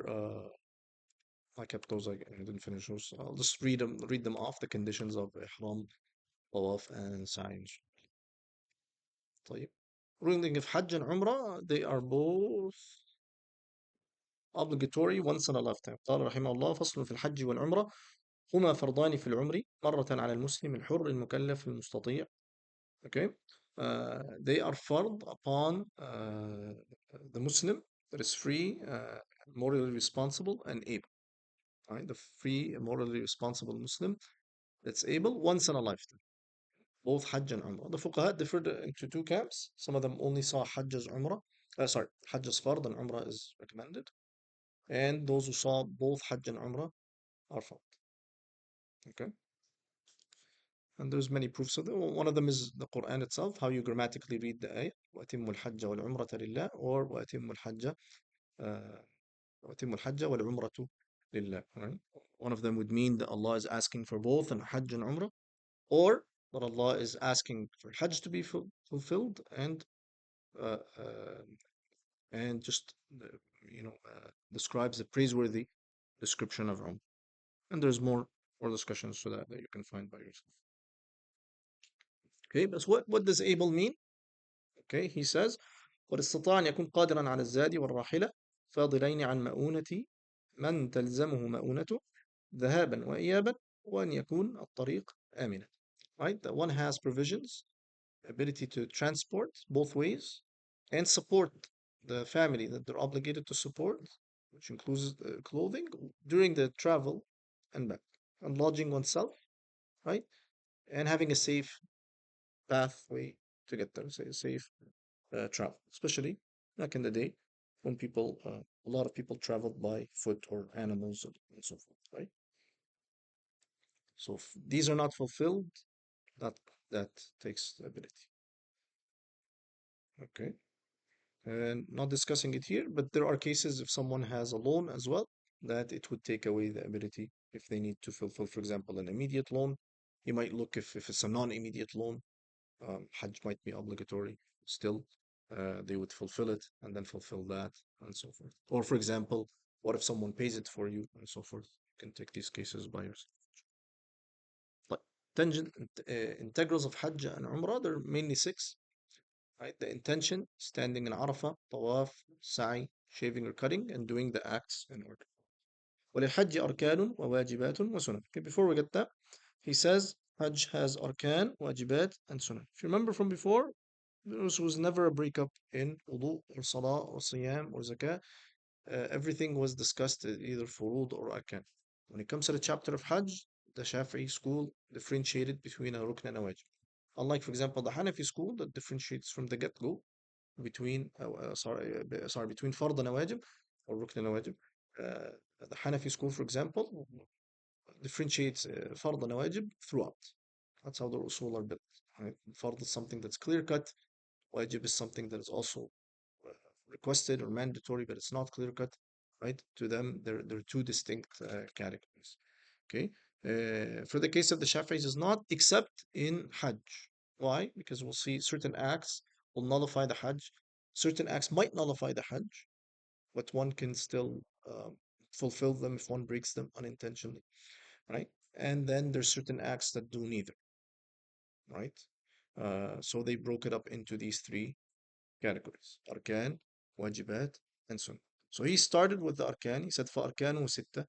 I kept those. I didn't finish those. I'll just read them off. The conditions of ihram, tawaf, and sa'i. طيب. Ruling of Hajj and Umrah, they are both obligatory once in a lifetime. قال رحمه الله فصل في الحج والعمرة هما فرضان في العمر مرة على المسلم الحر المكلف المستطيع. Okay. They are fard upon the Muslim that is free, morally responsible, and able. Right? The free, morally responsible Muslim that's able once in a lifetime. Both Hajj and Umrah. The Fuqaha differed into two camps. Some of them only saw Hajj as Umrah. Sorry, Hajj as Fard and Umrah is recommended. And those who saw both Hajj and Umrah are Fard. Okay. And there's many proofs of them. One of them is the Quran itself, how you grammatically read the ayah. وَأَتِمُّ الْحَجَّ وَالْعُمْرَةَ لِلَّهِ, or uh, وَأَتِمُّ الْحَجَّ وَالْعُمْرَةُ لِلَّهِ. Right? One of them would mean that Allah is asking for both and Hajj and Umrah, or that Allah is asking for Hajj to be fulfilled uh, uh, and just describes the praiseworthy description of Umrah. And there's more discussions to that you can find by yourself. Okay, but what does able mean? Okay, he says قد استطاع أن يكون قادرا على الزاد والراحلة فاضلين عن مؤونة من تلزمه مؤونته ذهابا وإيابا وأن يكون الطريق آمنا. Right, that one has provisions, ability to transport both ways, and support the family that they're obligated to support, which includes clothing during the travel and back. and lodging oneself, right? And having a safe pathway to get there, say safe travel, especially back in the day when a lot of people traveled by foot or animals and so forth, right? So if these are not fulfilled, that that takes the ability. Okay. And not discussing it here, but there are cases if someone has a loan as well, that it would take away the ability if they need to fulfill, for example, an immediate loan. You might look if it's a non-immediate loan, Hajj might be obligatory still. They would fulfill it and then fulfill that and so forth. Or, for example, what if someone pays it for you and so forth? You can take these cases by yourself. But integrals of Hajj and Umrah, there are mainly six, right? The intention, standing in Arafah, tawaf, sa'i, shaving or cutting, and doing the acts in order. وللحج أركان وواجبات وسنن. Okay, before we get that, he says Hajj has arkan, wajibat, and sunnah. If you remember from before, there was never a breakup in wudu or salah or siyam or zakah. Everything was discussed either furud or arkan. When it comes to the chapter of Hajj, the Shafi'i school differentiated between a rukn and a wajib. Unlike, for example, the Hanafi school that differentiates from the get-go between sorry between fard and wajib or rukn and wajib. Uh, the Hanafi school, for example, differentiates fard and wajib throughout. That's how the usul are built. Right? Fard is something that's clear cut. Wajib is something that is also uh, requested or mandatory, but it's not clear cut. Right? To them, they're two distinct categories. Okay. For the case of the Shafi'is, is not except in Hajj. Why? Because we'll see certain acts will nullify the Hajj. Certain acts might nullify the Hajj, but one can still fulfill them if one breaks them unintentionally, right? And then there's certain acts that do neither, right? So they broke it up into these three categories: arkan, wajibat, and sunnah. So he started with the arkan. He said فأركانه ستة: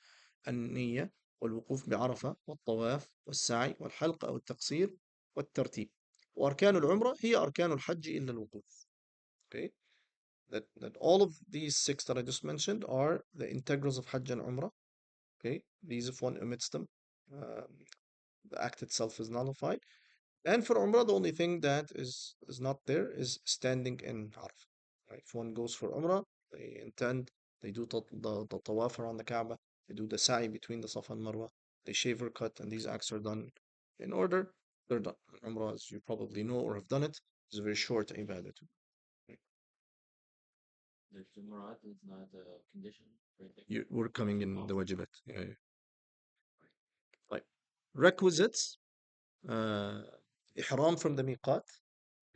النية والوقوف بعرفة والطواف والسعي والحلق أو التقصير والترتيب. وأركان العمرة هي أركان الحج إلا الوقوف. Okay, that all of these six that I just mentioned are the integrals of Hajj and Umrah. Okay, these if one omits them, um, the act itself is nullified. And for Umrah, the only thing that is not there is standing in Arafah. Right? If one goes for Umrah, they intend, they do the tawaf around the Kaaba, they do the sa'i between the Safa and Marwa, they shave or cut, and these acts are done in order, they're done. Umrah, as you probably know or have done it, is a very short ibadah too. Right? The Jumu'at is not a condition for We're coming in Oh, the wajibat. Yeah, yeah. Right. Requisites, uh, ihram from the miqat.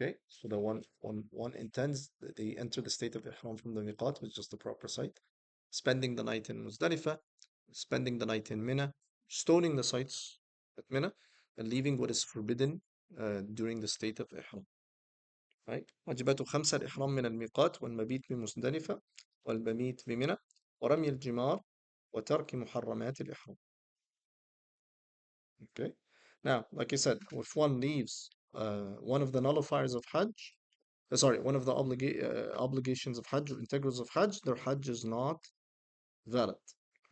Okay, so the one intends that they enter the state of ihram from the miqat, which is the proper site, spending the night in Muzdalifah, spending the night in Mina, stoning the sites at Mina, and leaving what is forbidden during the state of ihram. Right? واجبات خمسة: الإحرام من الميقات والمبيت بمزدلفة والمبيت بمنى ورمي الجمار وترك محرمات الإحرام. Okay. Now, like I said, if one leaves one of the nullifiers of Hajj, sorry, one of the obligations of Hajj, or integrals of Hajj, their Hajj is not valid,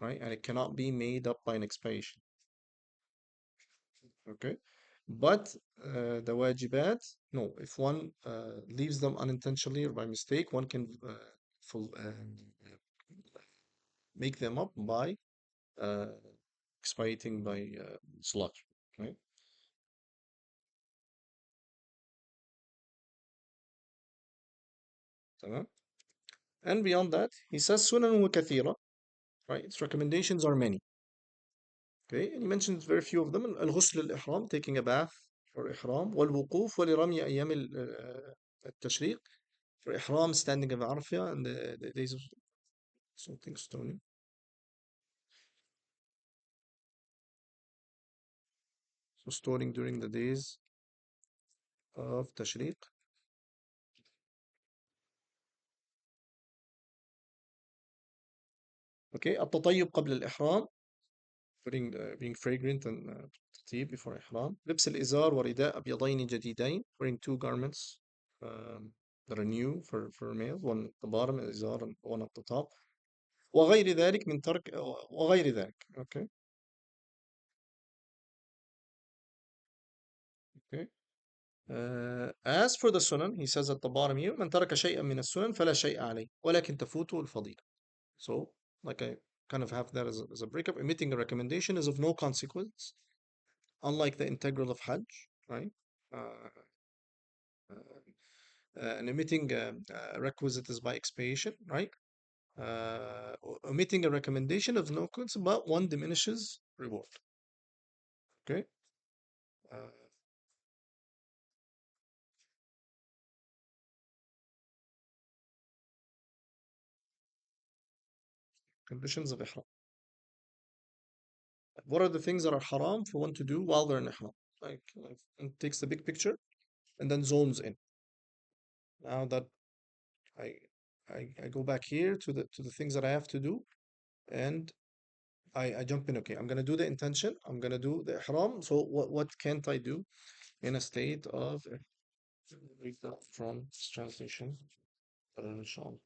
right? And it cannot be made up by an expiation, okay? But the wajibat, no, if one leaves them unintentionally or by mistake, one can full, make them up by uh, expiating by salat, right? تمام. And beyond that, he says sunan wa kathira, right? Its recommendations are many. Okay, and he mentions very few of them. الغسل الإحرام, taking a bath for إحرام. والوقوف ولرمي أيام التشريق. For إحرام, standing in Arafah and the days of something stoning. So stoning during the days of تشريق. Okay, التطيب قبل الإحرام, being fragrant and تطيب before إحرام. لبس الإزار ورداء أبيضين جديدين, wearing two garments um, that are new for male, one at the bottom الإزار and one at the top. وغير ذلك من ترك وغير ذلك. Okay. As for the sunan, he says at the bottom here, من ترك شيئا من السنن فلا شيء عليه ولكن تفوته الفضيلة. So, like I kind of have that as a breakup, emitting a recommendation is of no consequence, unlike the integral of Hajj, right? Uh, and emitting a requisite is by expiation, right? Omitting a recommendation of no consequence, but one diminishes reward. Okay. Uh, Conditions of ihram. What are the things that are haram for one to do while they're in ihram? Like it takes the big picture and then zones in. Now that I, I go back here to the things that I have to do, and I jump in. Okay, I'm gonna do the intention. I'm gonna do the ihram. So what can't I do in a state of read that from this translation? Inshallah.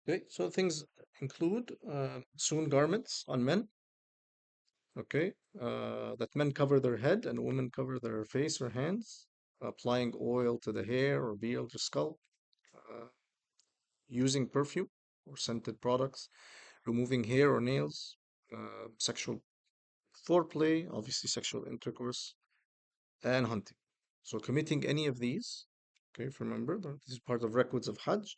Okay, so things include sewn garments on men. Okay, that men cover their head and women cover their face or hands, applying oil to the hair or beard or scalp, uh, using perfume or scented products, removing hair or nails, sexual foreplay, obviously sexual intercourse, and hunting. So committing any of these, okay, if you remember, this is part of records of Hajj,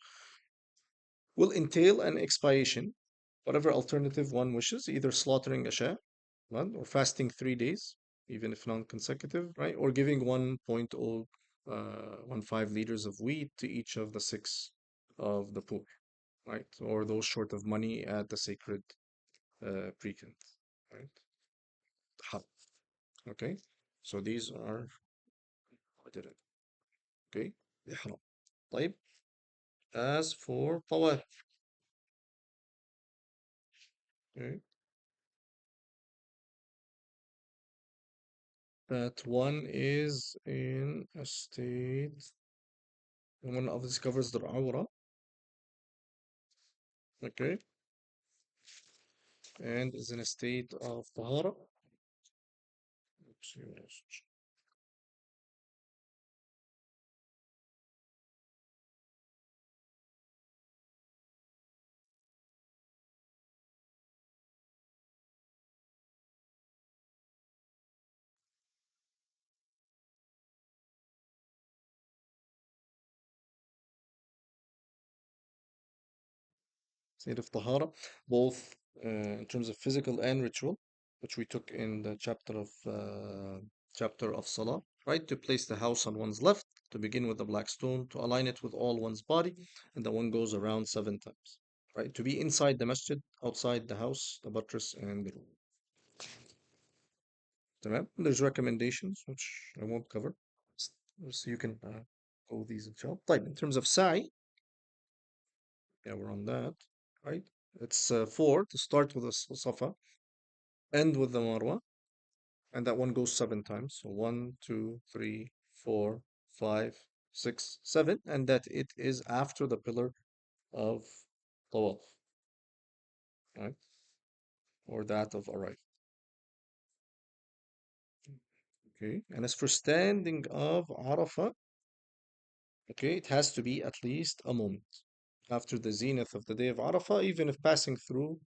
will entail an expiation, whatever alternative one wishes, either slaughtering a shah, right, or fasting 3 days, even if non-consecutive, right, or giving 1.015 liters of wheat to each of the six of the poor, right, or those short of money at the sacred precant, right? Hajj. Okay, so these are, I did it. Okay, ihram. طيب, as for tawaf, okay, that one is in a state, one obviously covers the awra, okay, and is in a state of tahara. Let's see what else. State of tahara, both in terms of physical and ritual, which we took in the chapter of Salah, right? To place the house on one's left, to begin with the black stone, to align it with all one's body, and the one goes around 7 times, right? To be inside the masjid, outside the house, the buttress, and the room. تمام. There's recommendations which I won't cover, so you can go these inshallah. طيب, in terms of sa'i, yeah, we're on that, right? It's four to start with the Safa, end with the Marwa, and that one goes 7 times. So one, two, three, four, five, six, seven, and that it is after the pillar of Tawaf, right? Or that of arrival. Okay. And as for standing of Arafah, okay, it has to be at least a moment after the zenith of the day of Arafah, even if passing through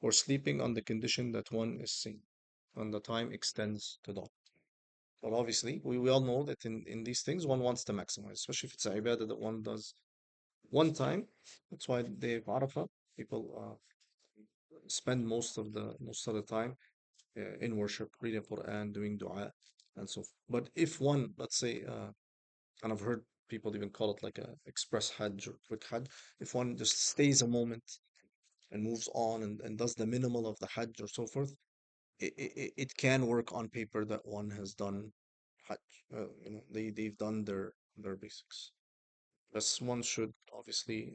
or sleeping on the condition that one is seen, and the time extends to dawn. But obviously, we all know that in these things, one wants to maximize, especially if it's a ibadah that one does one time. That's why day of Arafah, people spend most of the time in worship, reading Quran, doing dua, and so forth. But if one, let's say, and I've heard people even call it like a express Hajj or quick Hajj, if one just stays a moment and moves on and does the minimal of the Hajj or so forth, it can work on paper that one has done Hajj. They've done their basics. This one should obviously,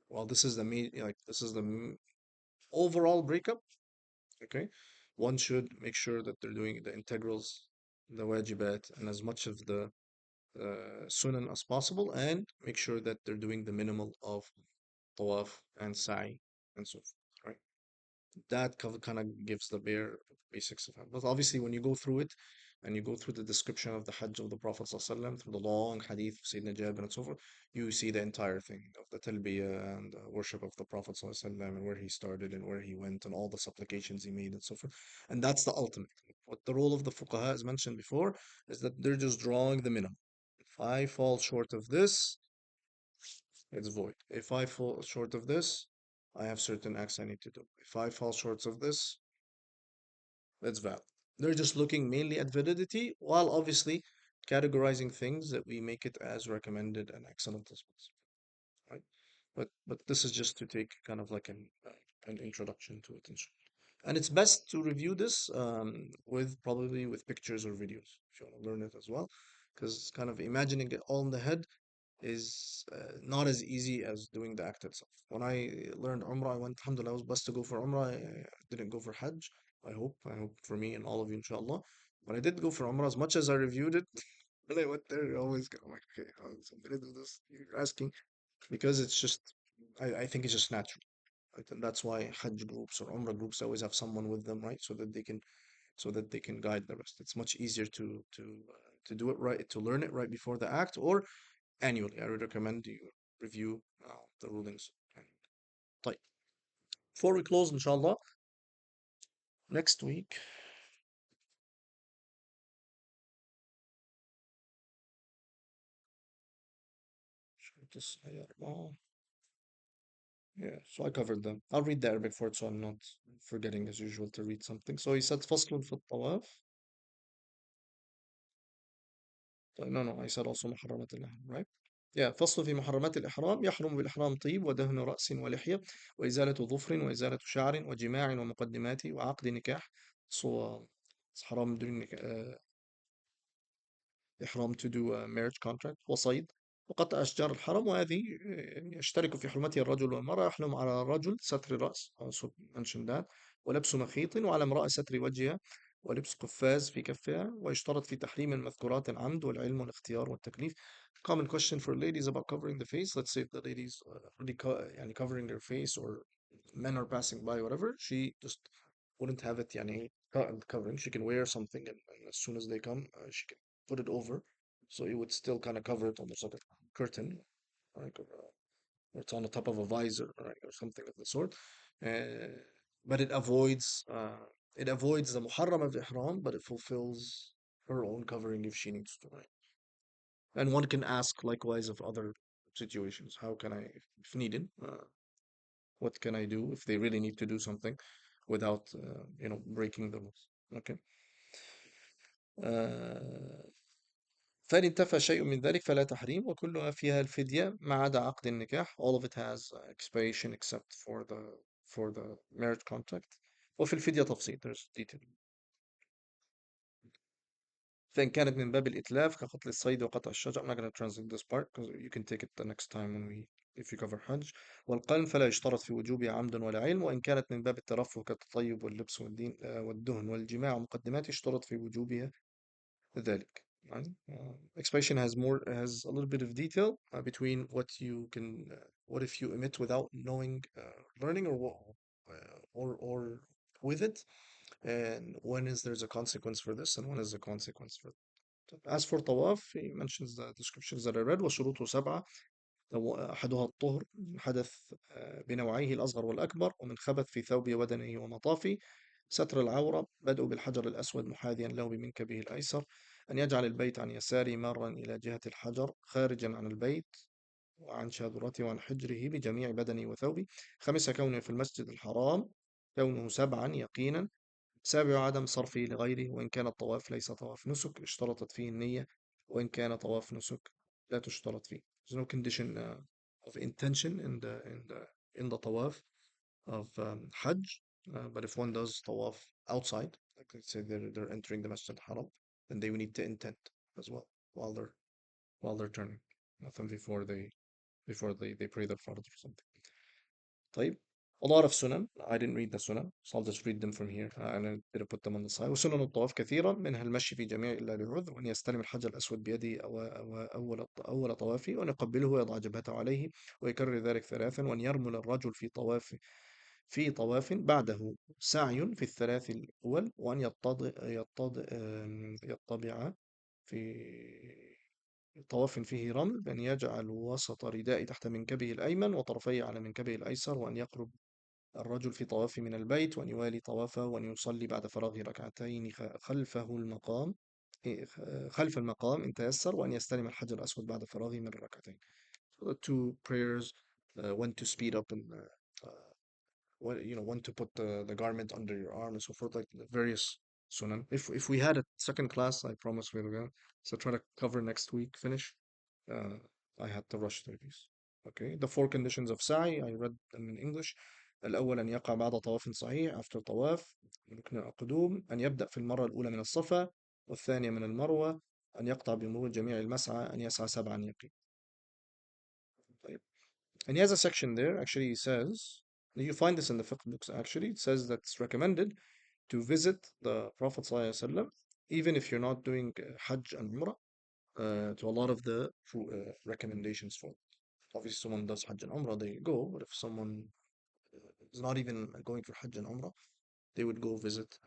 well, this is the main, like this is the overall breakup. Okay, one should make sure that they're doing the integrals, the wajibat, and as much of the sunan as possible, and make sure that they're doing the minimal of tawaf and sa'i and so forth. Right. That kind of gives the bare basics of it. But obviously, when you go through it and you go through the description of the Hajj of the Prophet ﷺ, through the long hadith of Sayyidina Jabir and so forth, you see the entire thing of the talbiyah and the worship of the Prophet ﷺ and where he started and where he went and all the supplications he made and so forth. And that's the ultimate. What the role of the fuqaha, as mentioned before, is that they're just drawing the minimum. If I fall short of this, it's void. If I fall short of this, I have certain acts I need to do. If I fall short of this, it's valid. They're just looking mainly at validity while obviously categorizing things that we make it as recommended and excellent as possible, right? But this is just to take kind of like an introduction to it, and it's best to review this with probably with pictures or videos if you want to learn it as well, because kind of imagining it all in the head is not as easy as doing the act itself. When I learned Umrah, I went, alhamdulillah, I was blessed to go for Umrah. I didn't go for Hajj. I hope for me and all of you, inshallah. But I did go for Umrah. As much as I reviewed it, when I went there, I always go, like, okay, so I'm gonna do this. You're asking because it's just, I think it's just natural. Right? And that's why Hajj groups or Umrah groups always have someone with them, right? So that they can guide the rest. It's much easier to do it right, to learn it right before the act, or annually. I would recommend you review the rulings. طيب. Before we close, inshallah, next week, yeah, so I covered them. I'll read the Arabic for it so I'm not forgetting as usual to read something. So he said فصل في الطواف. No, no, I said also محرمات الإحرام, right? Yeah, فصل في محرمات الإحرام يحرم بالإحرام طيب ودهن رأس ولحية وإزالة ظفر وإزالة شعر وجماع ومقدمات وعقد نكاح. So it's haram during إحرام to do a marriage contract وصيد وقطع أشجار الحرم وهذه يشترك في حرمتها الرجل والمرأة يحرم على الرجل ستر الرأس also mentioned that ولبس مخيط وعلى امرأة ستر وجهها ولبس قفاز في كفها ويشترط في تحريم المذكورات العمد والعلم والاختيار والتكليف. Common question for ladies about covering the face. Let's say if the ladies already يعني covering their face or men are passing by whatever, she just wouldn't have it يعني covering. She can wear something and as soon as they come she can put it over, so it would still kind of cover it almost like a curtain, right? Or it's on the top of a visor, right, or something of the sort. Uh, but it avoids the muharram of ihram, but it fulfills her own covering if she needs to, right? And one can ask likewise of other situations. How can I, if needed, what can I do if they really need to do something without, breaking the rules? Okay. Uh, فإن انتفى شيء من ذلك فلا تحريم وكلها فيها الفدية ما عدا عقد النكاح. All of it has expiration except for the marriage contract. وفي الفدية تفصيل. There's detail. فإن كانت من باب الإتلاف كقتل الصيد وقطع الشجر. I'm not going to translate this part because you can take it the next time if you cover Hajj. والقلم فلا يشترط في وجوبها عمد ولا علم. وإن كانت من باب الترفه كالتطيب واللبس والدهن والجماع ومقدمات يشترط في وجوبها ذلك. Right? Expiation has a little bit of detail between what if you emit without knowing, learning, or with it, and when is there's a consequence for this, and when is the consequence for that. As for tawaf, he mentions the descriptions that I read. وشروطه سبعة. أحدها الطهر من حدث بنوعيه الأصغر والأكبر ومن خبث في ثوبه وبدنه ومطافي. ستر العورة بدء بالحجر الأسود محاذيا له بمنكبه الأيسر. أن يجعل البيت عن يساره مارا إلى جهة الحجر خارجا عن البيت وعن شاذرته وعن حجره بجميع بدنه وثوبه. خامسة كونه في المسجد الحرام. كونه سبعا يقينا. سابع عدم صرفه لغيره وإن كان الطواف ليس طواف نسك اشترطت فيه النية وإن كان طواف نسك لا تشترط فيه. There's no condition of intention in the tawaf of Hajj, but if one does tawaf outside, like let's say they're entering the Masjid al-Haram, then they would need to intent as well while they're turning. Nothing before they pray their fard or something. طيب. A lot of sunan. I didn't read the sunan, so I'll just read them from here. And I didn't put them on the side. وسنن الطواف كثيرة منها المشي في جميع إلا لعذر وأن يستلم الحجر الأسود بيده أول طوافه وأن يقبله ويضع جبهته عليه ويكرر ذلك ثلاثا وأن يرمل الرجل في طواف بعده سعي في الثلاث الأول وأن يطبع في طواف فيه رمل بأن يجعل وسط رداء تحت منكبه الأيمن وطرفيه على منكبه الأيسر وأن يقرب الرجل في طوافه من البيت وأن يوالي طوافه وأن يصلي بعد فراغه ركعتين خلفه المقام خلف المقام إن تيسر وأن يستلم الحجر الأسود بعد فراغه من الركعتين. So the two prayers, when to speed up and when to put the garment under your arm and so forth, like the various sunan. If we had a second class, I promise we're gonna so try to cover next week, finish. Uh, I had to rush through these. Okay, the four conditions of sa'i, I read them in English. الأول أن يقع بعد طواف صحيح after طواف ركن القدوم أن يبدأ في المرة الأولى من الصفا والثانية من المروة أن يقطع بمرور جميع المسعى أن يسعى سبعا يقين. طيب. And he has a section there, actually, he says, you find this in the fiqh books actually, it says that it's recommended to visit the Prophet ﷺ, even if you're not doing Hajj and Umrah, to a lot of the recommendations for it. Obviously, someone does Hajj and Umrah, they go, but if someone is not even going for Hajj and Umrah, they would go visit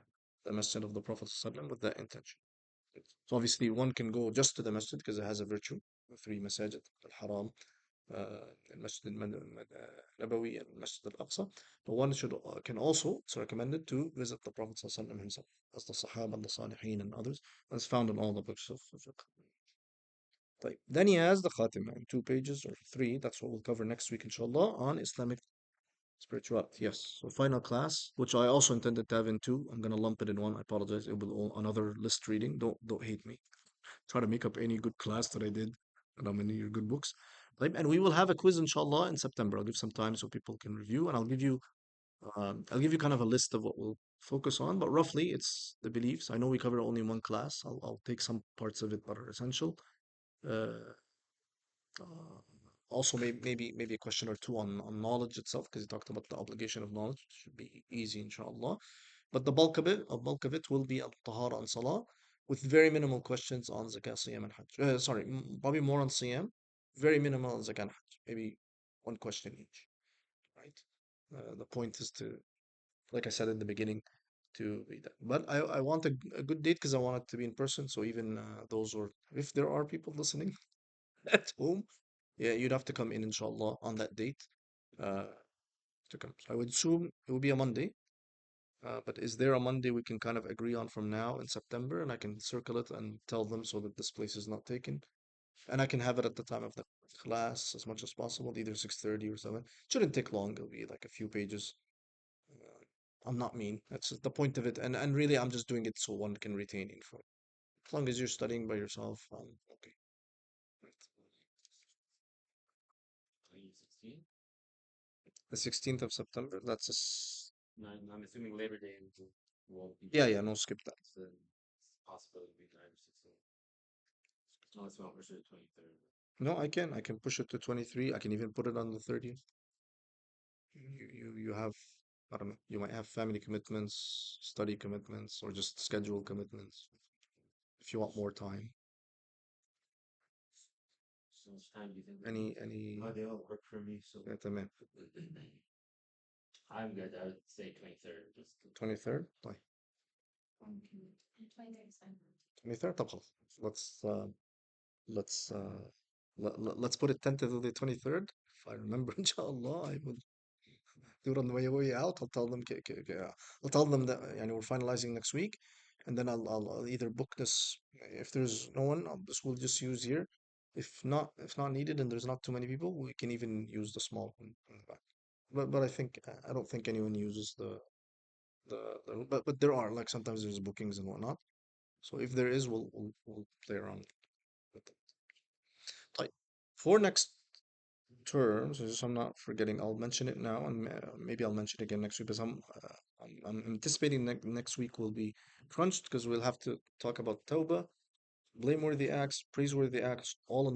the Masjid of the Prophet ﷺ with that intention. So obviously, one can go just to the Masjid because it has a virtue, the three Masajid, Al-Haram, المسجد النبوي and المسجد الأقصى. But one can also, it's recommended to visit the Prophet ﷺ himself, as the Sahaba, the Salihin, and others. That's found in all the books of fiqh. طيب. Then he has the Khatima in 2 pages or 3. That's what we'll cover next week, inshallah, on Islamic spirituality. Yes. So final class, which I also intended to have in two. I'm gonna lump it in one. I apologize. It will be another list reading. Don't hate me. Try to make up any good class that I did and how many your good books. Right? And we will have a quiz inshallah in September. I'll give some time so people can review and I'll give you kind of a list of what we'll focus on, but roughly it's the beliefs. I know we covered only one class. I'll take some parts of it that are essential. Uh, uh, Also maybe a question or two on knowledge itself, because he talked about the obligation of knowledge. Should be easy inshallah. But the bulk of it will be al-tahara and salah, with very minimal questions on zakat, siyam, and hajj. Sorry, probably more on siyam, very minimal on zakat and hajj. Maybe one question each, right? The point is to, like I said in the beginning, to be that. But I want a good date because I want it to be in person. So even those, or if there are people listening at home, yeah, you'd have to come in, inshallah, on that date uh, to come. So I would assume it will be a Monday. But is there a Monday we can kind of agree on from now in September, and I can circle it and tell them so that this place is not taken, and I can have it at the time of the class as much as possible, either 6:30 or 7. Shouldn't take long. It'll be like a few pages. I'm not mean. That's the point of it, and really, I'm just doing it so one can retain info. As long as you're studying by yourself, okay. Right. 2016? The 16th of September. That's No, I'm assuming Labor Day won't be yeah, there. yeah. No, skip that. So it's possible it'll be 9 or 16. No, it's not for sure 23rd. No, I can push it to 23. I can even put it on the 30th. You have, I don't know, you might have family commitments, study commitments, or just schedule commitments if you want more time. So much time do you think? Any Oh, they all work for me, so yeah, تمام. I'm good. I would say 23rd. Just 23rd طيب. 23rd طب خلاص. Let's let's put it tentatively 23rd. If I remember, inshallah, I will do it on the way out. I'll tell them I'll tell them that we're finalizing next week, and then I'll either book this if there's no one. This we'll just use here. If not needed, and there's not too many people, we can even use the small one in the back. But I don't think anyone uses but there are, like, sometimes there's bookings and whatnot. So if there is, we'll play around with it. Like, for next term, so just I'm not forgetting, I'll mention it now, and maybe I'll mention it again next week, because I'm I'm anticipating next week will be crunched because we'll have to talk about Tawbah, blameworthy acts, praiseworthy acts, all in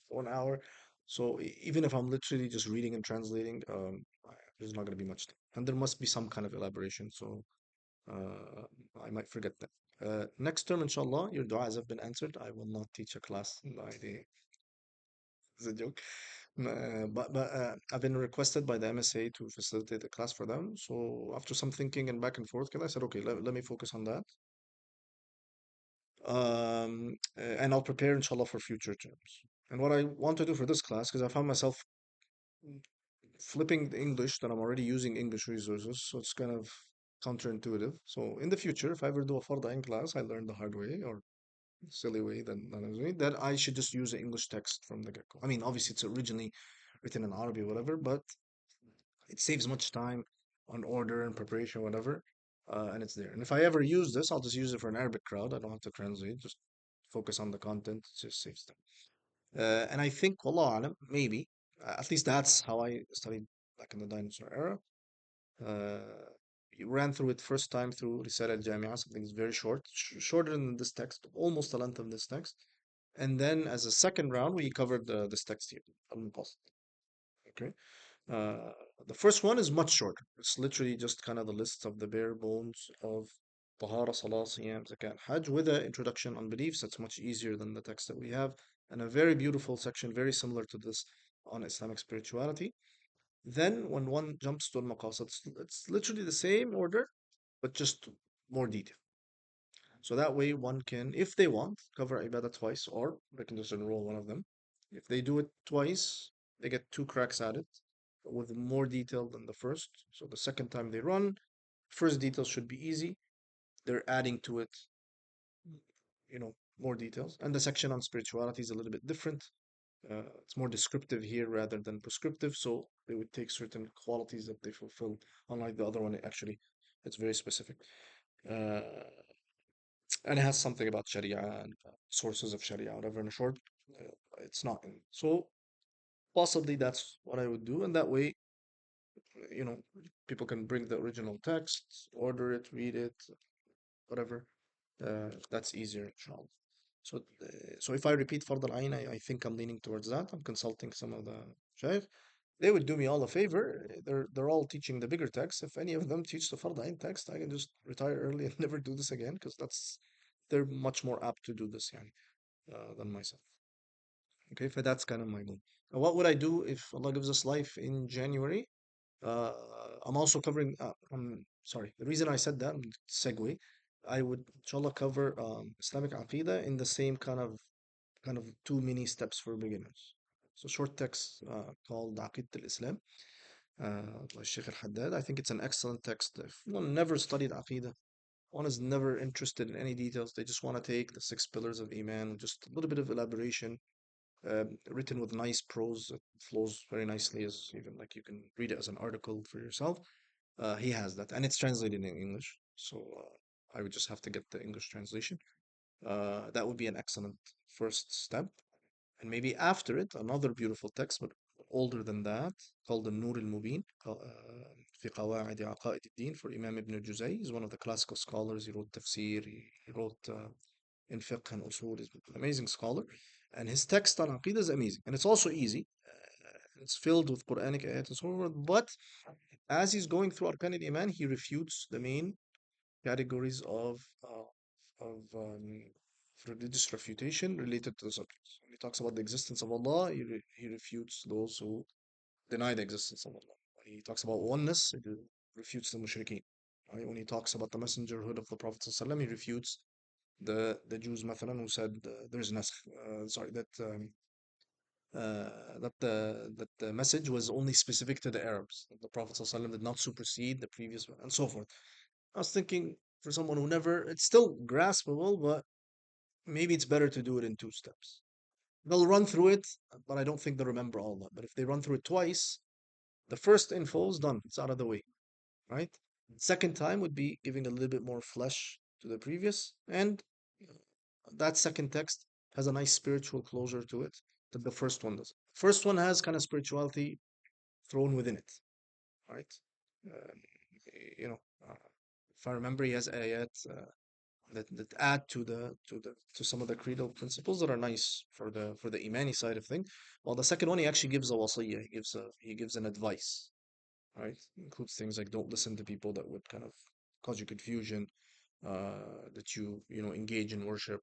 one hour. So even if I'm literally just reading and translating, there's not going to be much time. And there must be some kind of elaboration. So uh, I might forget that. Next term, inshallah, your du'as have been answered. I will not teach a class. No idea. It's a joke. But I've been requested by the MSA to facilitate a class for them. So after some thinking and back and forth, I said, okay, let me focus on that. And I'll prepare, inshallah, for future terms. And what I want to do for this class, because I found myself flipping the English that I'm already using English resources, so it's kind of counterintuitive. So in the future, if I ever do a Farda in class, I learned the hard way or silly way than I was doing, that I should just use the English text from the get-go. I mean, obviously it's originally written in Arabic or whatever, but it saves much time on order and preparation, whatever, and it's there. And if I ever use this, I'll just use it for an Arabic crowd. I don't have to translate, just focus on the content. It just saves time. And I think, wallah alam, maybe, at least that's how I studied back in the dinosaur era. You ran through it first time through Risala al-Jami'ah, something that's very short, shorter than this text, almost the length of this text. And then as a second round, we covered this text here, al-Muqasid. Okay. Uh, the first one is much shorter. It's literally just kind of the list of the bare bones of Tahara, Salah, Siyam, Zakat, Hajj with an introduction on beliefs. That's much easier than the text that we have. And a very beautiful section, very similar to this on Islamic spirituality. Then, when one jumps to al-Maqasid, it's literally the same order, but just more detail. So that way, one can, if they want, cover Ibadah twice, or they can just enroll one of them. If they do it twice, they get two cracks at it with more detail than the first. So the second time they run, first details should be easy. They're adding to it, more details. And the section on spirituality is a little bit different. It's more descriptive here rather than prescriptive. So they would take certain qualities that they fulfill, unlike the other one. Actually, it's very specific. Uh, and it has something about Sharia and sources of Sharia, whatever. In short, it's not in. So possibly that's what I would do, and that way, you know, people can bring the original text, order it, read it, whatever. That's easier, inshallah. So if I repeat Fard al-Ain, I think I'm leaning towards that. I'm consulting some of the shaykh. They would do me all a favor. They're all teaching the bigger text. If any of them teach the Fard al-Ain text, I can just retire early and never do this again because they're much more apt to do this, yani, than myself. Okay, so that's kind of my goal. Now, what would I do if Allah gives us life in January? Uh, I'm also covering. I'm sorry. The reason I said that segue, I would inshallah cover Islamic Aqidah in the same kind of two mini steps for beginners. So short text called Aqidat al-Islam by Sheikh al-Haddad. I think it's an excellent text. If one never studied Aqidah, one is never interested in any details. They just want to take the six pillars of Iman, just a little bit of elaboration, written with nice prose. It flows very nicely, as even like you can read it as an article for yourself. He has that, and it's translated in English. So I would just have to get the English translation. That would be an excellent first step. And maybe after it, another beautiful text, but older than that, called the Nur al-Mubin, في قواعد عقائد الدين for Imam Ibn Juzay. He's one of the classical scholars. He wrote tafsir, he wrote in fiqh and usul. He's an amazing scholar. And his text on Aqidah is amazing. And it's also easy. It's filled with Quranic ayat and so on. But as he's going through Arkan al-Iman, he refutes the main categories of religious refutation related to the subjects. When he talks about the existence of Allah, he refutes those who deny the existence of Allah. When he talks about oneness, he refutes the mushrikeen. Right? When he talks about the messengerhood of the Prophet ﷺ, he refutes the Jews, مثلا, who said there's naskh, sorry, that the message was only specific to the Arabs. That the Prophet ﷺ did not supersede the previous one, and so forth. I was thinking for someone who never, it's still graspable, but maybe it's better to do it in two steps. They'll run through it, but I don't think they'll remember all that. But if they run through it twice, the first info is done, it's out of the way, right? Second time would be giving a little bit more flesh to the previous, and that second text has a nice spiritual closure to it that the first one does. First one has kind of spirituality thrown within it, right? Um, you know, if I remember, he has ayat that add to some of the creedal principles that are nice for the imani side of thing. While the second one, he actually gives a wasiyah. He gives an advice, right? Includes things like don't listen to people that would kind of cause you confusion, that you know engage in worship,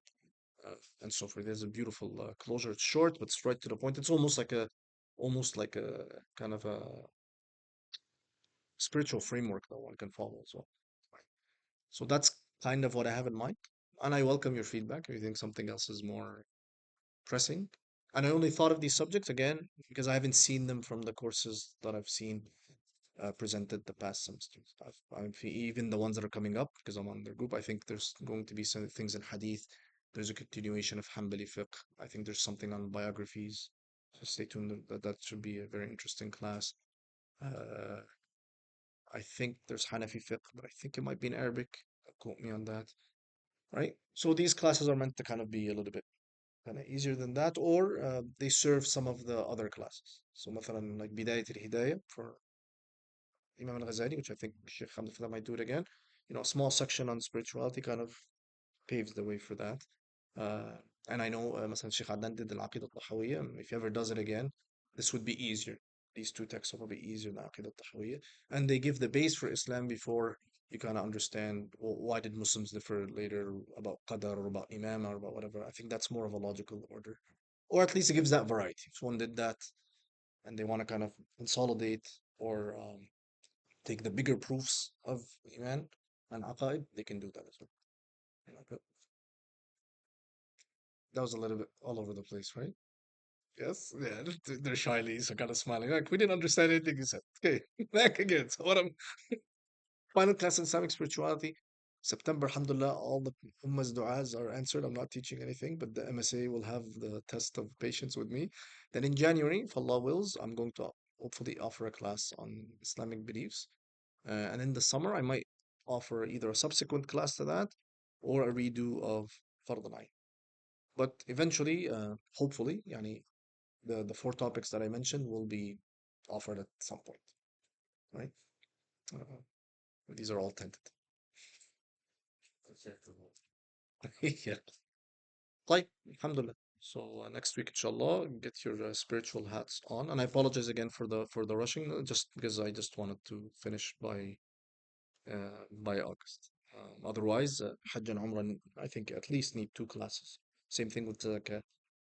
and so forth. There's a beautiful closure. It's short, but straight to the point. It's almost like a kind of a spiritual framework that one can follow as well. Right. So that's kind of what I have in mind, and I welcome your feedback if you think something else is more pressing. And I only thought of these subjects again because I haven't seen them from the courses that I've seen presented the past semesters. Even the ones that are coming up, because I'm on their group, I think there's going to be some things in hadith. There's a continuation of Hanbali fiqh. I think there's something on biographies. So stay tuned. That should be a very interesting class. Uh, I think there's Hanafi fiqh, but I think it might be in Arabic. Quote me on that. Right? So these classes are meant to kind of be a little bit kind of easier than that, or they serve some of the other classes. So, مثلا like Bidayat al-Hidayah for Imam al-Ghazali, which I think Sheikh Hamid Fada might do it again. You know, a small section on spirituality kind of paves the way for that. Uh, and I know, مثلا Sheikh Adnan did al-Aqidah al-Tahawiyya, and if he ever does it again, this would be easier. These two texts will be easier than Aqidah al-Tahawiyya. And they give the base for Islam before you kind of understand, well, why did Muslims differ later about Qadar or about Imam or about whatever. I think that's more of a logical order. Or at least it gives that variety. If one did that and they want to kind of consolidate or take the bigger proofs of Iman and Aqaid, they can do that as well. You know, but that was a little bit all over the place, right? Yes, yeah, they're shyly, so kind of smiling. Like, we didn't understand anything you said. Okay, back again. So, what I'm final class in Islamic spirituality. September, alhamdulillah, all the Ummah's du'as are answered. I'm not teaching anything, but the MSA will have the test of patience with me. Then in January, if Allah wills, I'm going to hopefully offer a class on Islamic beliefs. And in the summer, I might offer either a subsequent class to that or a redo of Fard al-Ain. But eventually, hopefully, yani, the four topics that I mentioned will be offered at some point, right? Uh, these are all tentative. Acceptable. Yeah. طيب, alhamdulillah. So next week, inshallah, get your spiritual hats on. And I apologize again for the rushing, just because I just wanted to finish by August. Otherwise, Hajj and Umrah, I think at least need two classes. Same thing with Zakah.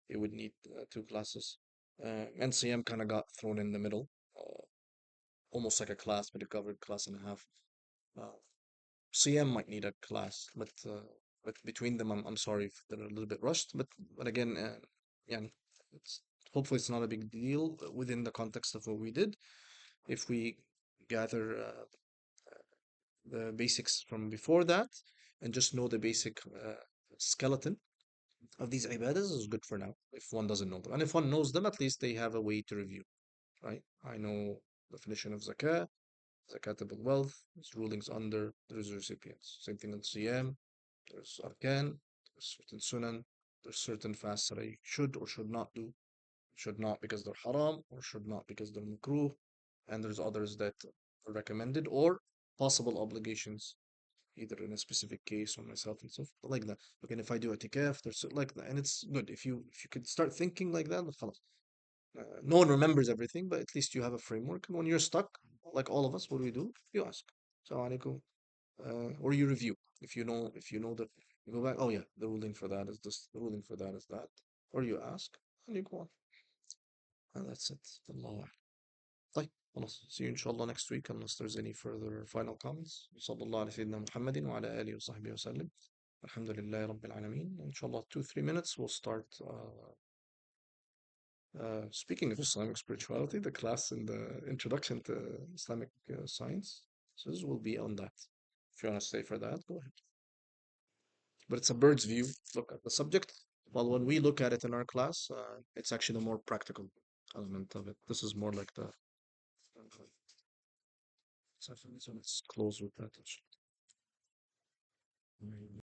It would need two classes. NCM kind of got thrown in the middle, almost like a class, but a covered class and a half. Uh, CM might need a class, but between them, I'm sorry if they're a little bit rushed. But again, yeah, it's hopefully it's not a big deal within the context of what we did. If we gather the basics from before that and just know the basic skeleton of these ibadahs is good for now. If one doesn't know them, and if one knows them, at least they have a way to review. Right? I know definition of zakah, zakatable wealth, its rulings under the recipients. Same thing in Siyam. There's arkan, there's certain sunan, there's certain fasts that I should or should not do. Should not because they're haram, or should not because they're makruh. And there's others that are recommended or possible obligations, either in a specific case or myself and so forth, like that. Again, if I do itikaf, there's like that, and it's good if you could start thinking like that. خلاص. No one remembers everything, but at least you have a framework. And when you're stuck, like all of us, what do? You ask. Assalamu alaikum, or you review. If you know that, you go back. Oh yeah, the ruling for that is this. The ruling for that is that. Or you ask and you go on. And that's it. Allah. طيب خلاص. See you inshallah next week unless there's any further final comments. صلى الله على سيدنا محمد وعلى آله وصحبه وسلم. الحمد لله رب العالمين. Inshallah, 2-3 minutes we'll start. Speaking of Islamic spirituality, the class in the introduction to Islamic science. So this will be on that. If you want to stay for that, go ahead. But it's a bird's view look at the subject. While when we look at it in our class, it's actually the more practical element of it. This is more like the. So let's close with that.